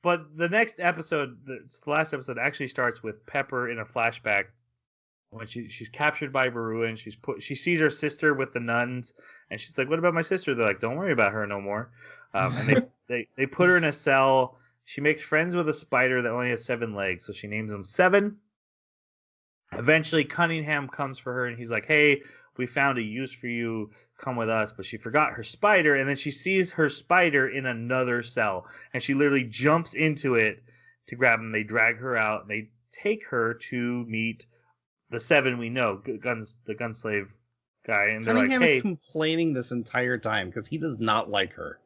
But the next episode, the last episode, actually starts with Pepper in a flashback when she's captured by Baru, and she sees her sister with the nuns, and she's like, "What about my sister?" They're like, "Don't worry about her no more." And they put her in a cell. She makes friends with a spider that only has 7 legs, so she names him Seven. Eventually, Cunningham comes for her, and he's like, "Hey, we found a use for you. Come with us." But she forgot her spider, and then she sees her spider in another cell, and she literally jumps into it to grab him. They drag her out, and they take her to meet the 7 we know, the gunslave guy, and they're Cunningham like, "Hey, is complaining this entire time because he does not like her.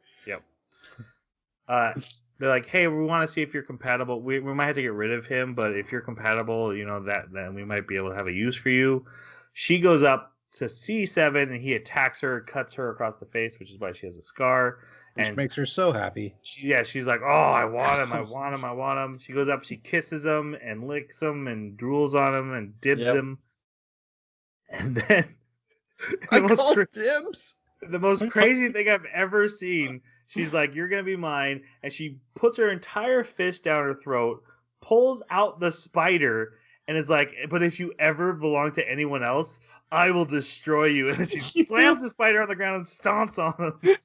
they're like, hey, we want to see if you're compatible. We might have to get rid of him, but if you're compatible, then we might be able to have a use for you." She goes up to see Seven, and he attacks her, cuts her across the face, which is why she has a scar. Which And makes her so happy. she's like, "Oh, I want him, I want him, I want him." She goes up, she kisses him and licks him and drools on him and dibs Yep. him. And then I call dibs. the most crazy thing I've ever seen. She's like, "You're gonna be mine," and she puts her entire fist down her throat, pulls out the spider, and it's like, but if you ever belong to anyone else, I will destroy you. And then she slams the spider on the ground and stomps on him.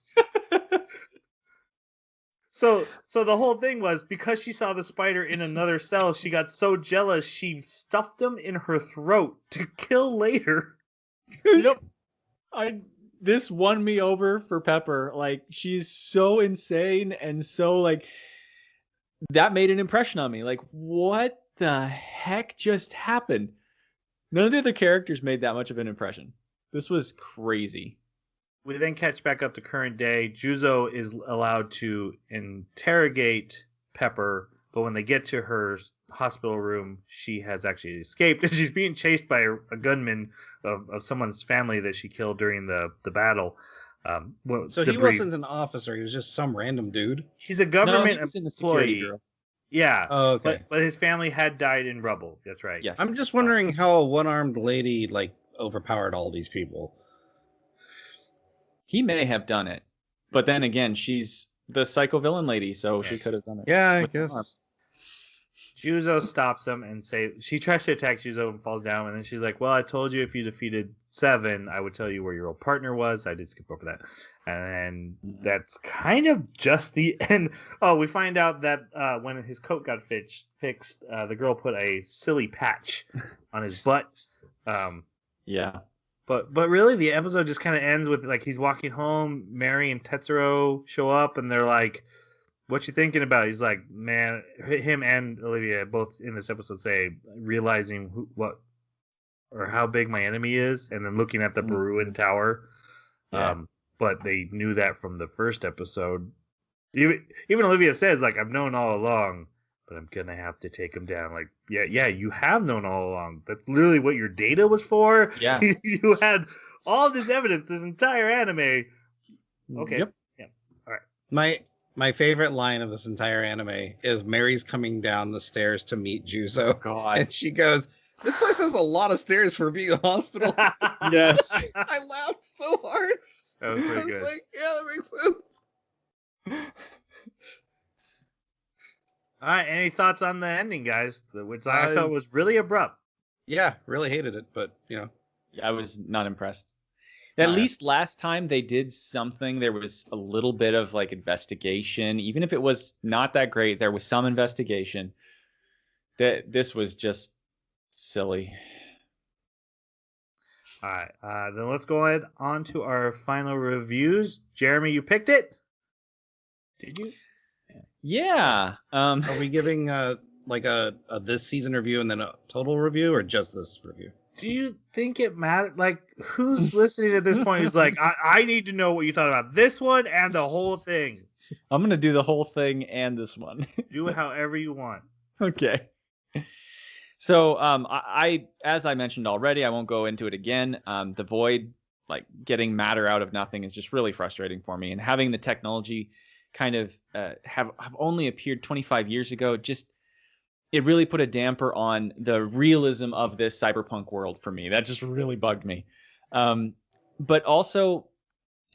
So the whole thing was because she saw the spider in another cell, she got so jealous she stuffed him in her throat to kill later. Yep. This won me over for Pepper. Like, she's so insane and so like that made an impression on me. Like, what the heck just happened? None of the other characters made that much of an impression. This was crazy. We then catch back up to current day. Juzo is allowed to interrogate Pepper, but when they get to her hospital room, she has actually escaped, and she's being chased by a gunman of someone's family that she killed during the battle. So he wasn't an officer; he was just some random dude. He's a government he was in the security employee. bureau. Yeah. Oh, okay. But his family had died in rubble. That's right. Yes. I'm just wondering how a one-armed lady like overpowered all these people. He may have done it, but then again, she's the psycho villain lady, so she could have done it. Yeah, I with one arm. guess. Juzo stops him and she tries to attack Juzo and falls down, and then she's like, "Well, I told you if you defeated 7, I would tell you where your old partner was." I did skip over that, and that's kind of just the end. Oh, we find out that when his coat got fixed, the girl put a silly patch on his butt. Yeah. But really, the episode just kind of ends with like he's walking home. Mary and Tetsuro show up, and they're like, "What you thinking about?" He's like, "Man," him and Olivia both in this episode say realizing how big my enemy is, and then looking at the Baruin Tower. Yeah. But they knew that from the first episode. Even Olivia says, like, "I've known all along, but I'm gonna have to take him down." Like, yeah, you have known all along. That's literally what your data was for. Yeah. You had all this evidence, this entire anime. Okay. Yep. Yeah. All right. My favorite line of this entire anime is Mary's coming down the stairs to meet Juzo, God. and she goes, "This place has a lot of stairs for being a hospital." Yes. I laughed so hard. That was I pretty was good. like, yeah, that makes sense. All right. Any thoughts on the ending, guys? Which I felt was really abrupt. Yeah, really hated it, but I was not impressed. At least last time they did something. There was a little bit of like investigation, even if it was not that great. There was some investigation. This was just silly. All right. Then let's go ahead on to our final reviews. Jeremy, you picked it? Did you? Yeah. are we giving like a this season review and then a total review, or just this review? Do you think it mattered? Like, who's listening at this point who's like, I need to know what you thought about this one and the whole thing. I'm going to do the whole thing and this one. Do it however you want. Okay. So, I as I mentioned already, I won't go into it again. The void, like getting matter out of nothing, is just really frustrating for me. And having the technology kind of have only appeared 25 years ago, it really put a damper on the realism of this cyberpunk world for me. That just really bugged me. But also,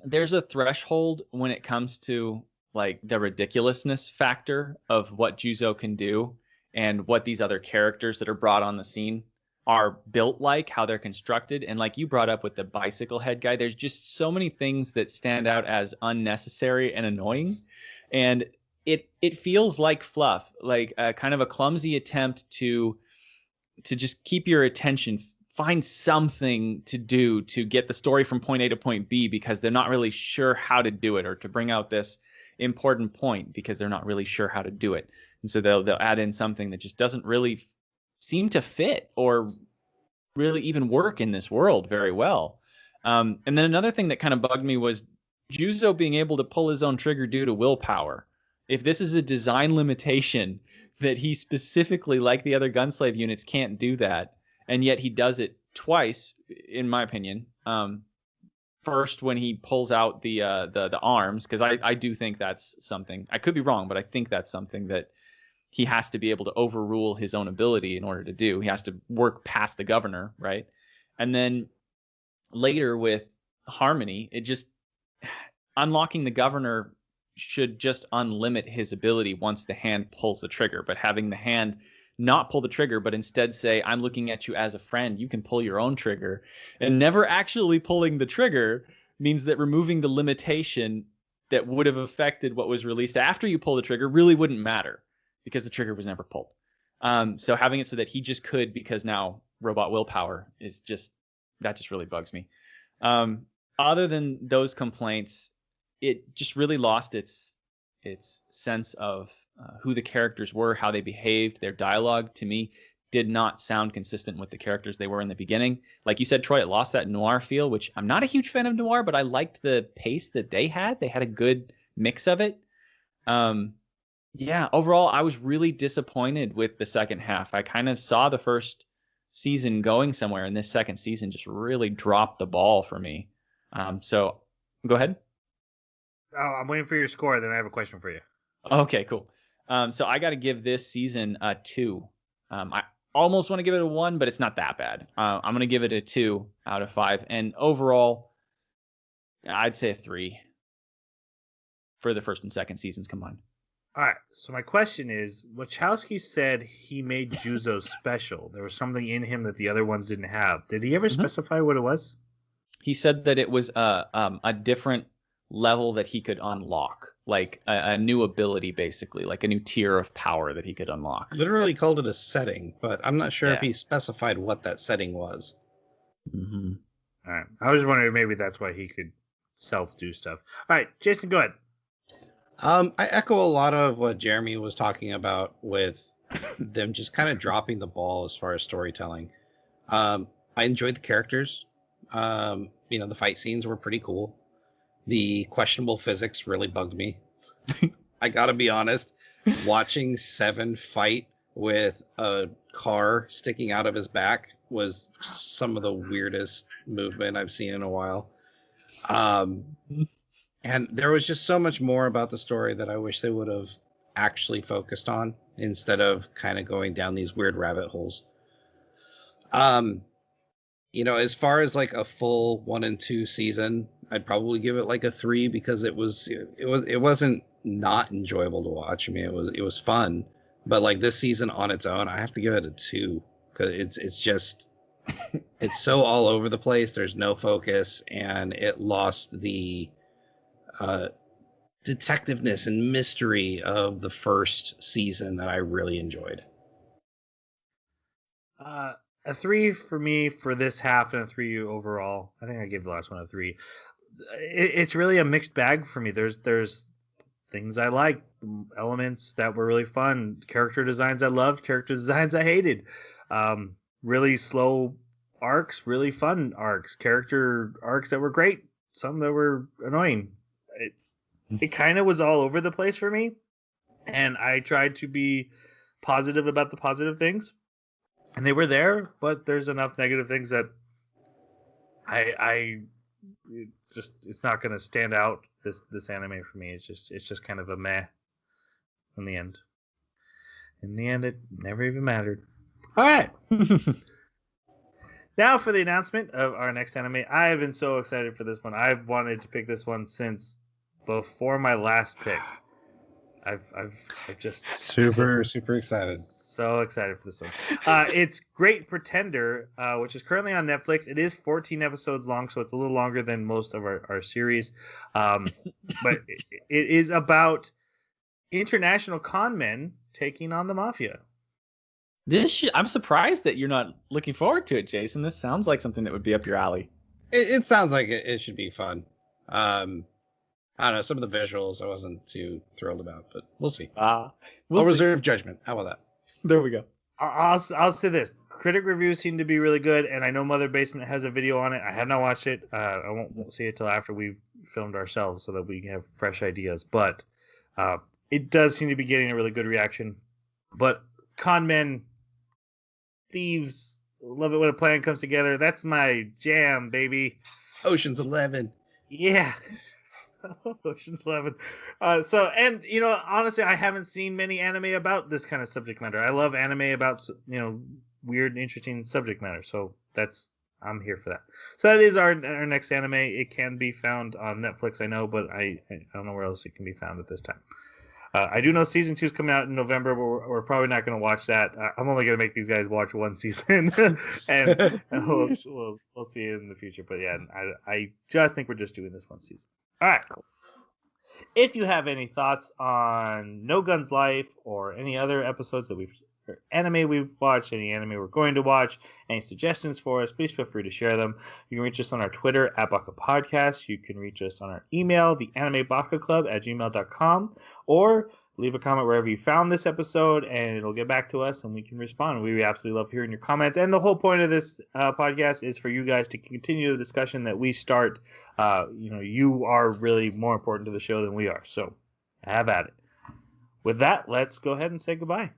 there's a threshold when it comes to like the ridiculousness factor of what Juzo can do and what these other characters that are brought on the scene are built like, how they're constructed. And like you brought up with the bicycle head guy, there's just so many things that stand out as unnecessary and annoying. And it feels like fluff, like a kind of a clumsy attempt to just keep your attention, find something to do to get the story from point A to point B, because they're not really sure how to do it, or to bring out this important point because they're not really sure how to do it. And so they'll add in something that just doesn't really seem to fit or really even work in this world very well. And then another thing that kind of bugged me was Juzo being able to pull his own trigger due to willpower. If this is a design limitation that he specifically, like the other Gunslave units, can't do that, and yet he does it twice, in my opinion. First, when he pulls out the arms, because I do think that's something. I could be wrong, but I think that's something that he has to be able to overrule his own ability in order to do. He has to work past the governor, right? And then later with Harmony, it just unlocking the governor should just unlimit his ability once the hand pulls the trigger, but having the hand not pull the trigger, but instead say, I'm looking at you as a friend. You can pull your own trigger. And never actually pulling the trigger means that removing the limitation that would have affected what was released after you pull the trigger really wouldn't matter because the trigger was never pulled. So having it so that he just could, because now robot willpower is just, that just really bugs me. Other than those complaints, it just really lost its sense of who the characters were, how they behaved. Their dialogue, to me, did not sound consistent with the characters they were in the beginning. Like you said, Troy, it lost that noir feel, which I'm not a huge fan of noir, but I liked the pace that they had. They had a good mix of it. Yeah, overall, I was really disappointed with the second half. I kind of saw the first season going somewhere, and this second season just really dropped the ball for me. So go ahead. Oh, I'm waiting for your score. Then I have a question for you. Okay, cool. So I got to give this season a 2. I almost want to give it a 1, but it's not that bad. I'm going to give it a 2 out of 5. And overall, I'd say a 3 for the first and second seasons combined. All right. So my question is, Wachowski said he made Juzo special. There was something in him that the other ones didn't have. Did he ever specify what it was? He said that it was a different level that he could unlock, like a new ability, basically, like a new tier of power that he could unlock. Literally called it a setting, but I'm not sure if he specified what that setting was. Mm-hmm. All right. I was wondering maybe that's why he could self-do stuff. All right, Jason, go ahead. I echo a lot of what Jeremy was talking about with them just kind of dropping the ball as far as storytelling. I enjoyed the characters. The fight scenes were pretty cool. The questionable physics really bugged me. I gotta be honest, watching Seven fight with a car sticking out of his back was some of the weirdest movement I've seen in a while. And there was just so much more about the story that I wish they would have actually focused on instead of kind of going down these weird rabbit holes. As far as like a full 1 and 2 season, I'd probably give it like a 3 because it wasn't not enjoyable to watch. I mean, it was fun, but like this season on its own, I have to give it a 2 because it's just it's so all over the place. There's no focus, and it lost the detectiveness and mystery of the first season that I really enjoyed. A 3 for me for this half and a 3 overall. I think I gave the last one a 3. It's really a mixed bag for me. There's things I like, elements that were really fun, character designs I loved, character designs I hated. Really slow arcs, really fun arcs, character arcs that were great, some that were annoying. It kind of was all over the place for me, and I tried to be positive about the positive things, and they were there, but there's enough negative things that it's not going to stand out. This anime for me, it's just kind of a meh. In the end, it never even mattered. All right. Now for the announcement of our next anime. I have been so excited for this one. I've wanted to pick this one since before my last pick. I've just super excited. So excited for this one. It's Great Pretender, which is currently on Netflix. It is 14 episodes long, so it's a little longer than most of our series. But it is about international con men taking on the mafia. I'm surprised that you're not looking forward to it, Jason. This sounds like something that would be up your alley. It sounds like it should be fun. I don't know, some of the visuals I wasn't too thrilled about, but we'll see. I'll reserve judgment. How about that? There we go. I'll say this: critic reviews seem to be really good, and I know Mother Basement has a video on it. I have not watched it. I won't see it till after we've filmed ourselves, so that we have fresh ideas. But it does seem to be getting a really good reaction. But con men, thieves, love it when a plan comes together. That's my jam, baby. Ocean's 11. Yeah. Ocean's 11. Honestly, I haven't seen many anime about this kind of subject matter. I love anime about, weird and interesting subject matter. So I'm here for that. So that is our next anime. It can be found on Netflix, I know, but I don't know where else it can be found at this time. I do know season 2 is coming out in November, but we're probably not going to watch that. I'm only going to make these guys watch one season, and we'll see it in the future. But yeah, I just think we're just doing this one season. All right, cool. If you have any thoughts on No Guns Life or any other episodes that or anime we've watched, any anime we're going to watch, any suggestions for us, please feel free to share them. You can reach us on our Twitter at Baka Podcast. You can reach us on our email, theanimebakaclub@gmail.com, or leave a comment wherever you found this episode, and it'll get back to us, and we can respond. We absolutely love hearing your comments. And the whole point of this podcast is for you guys to continue the discussion that we start. You are really more important to the show than we are, so have at it. With that, let's go ahead and say goodbye.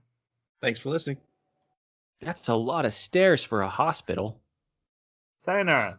Thanks for listening. That's a lot of stairs for a hospital. Sayonara.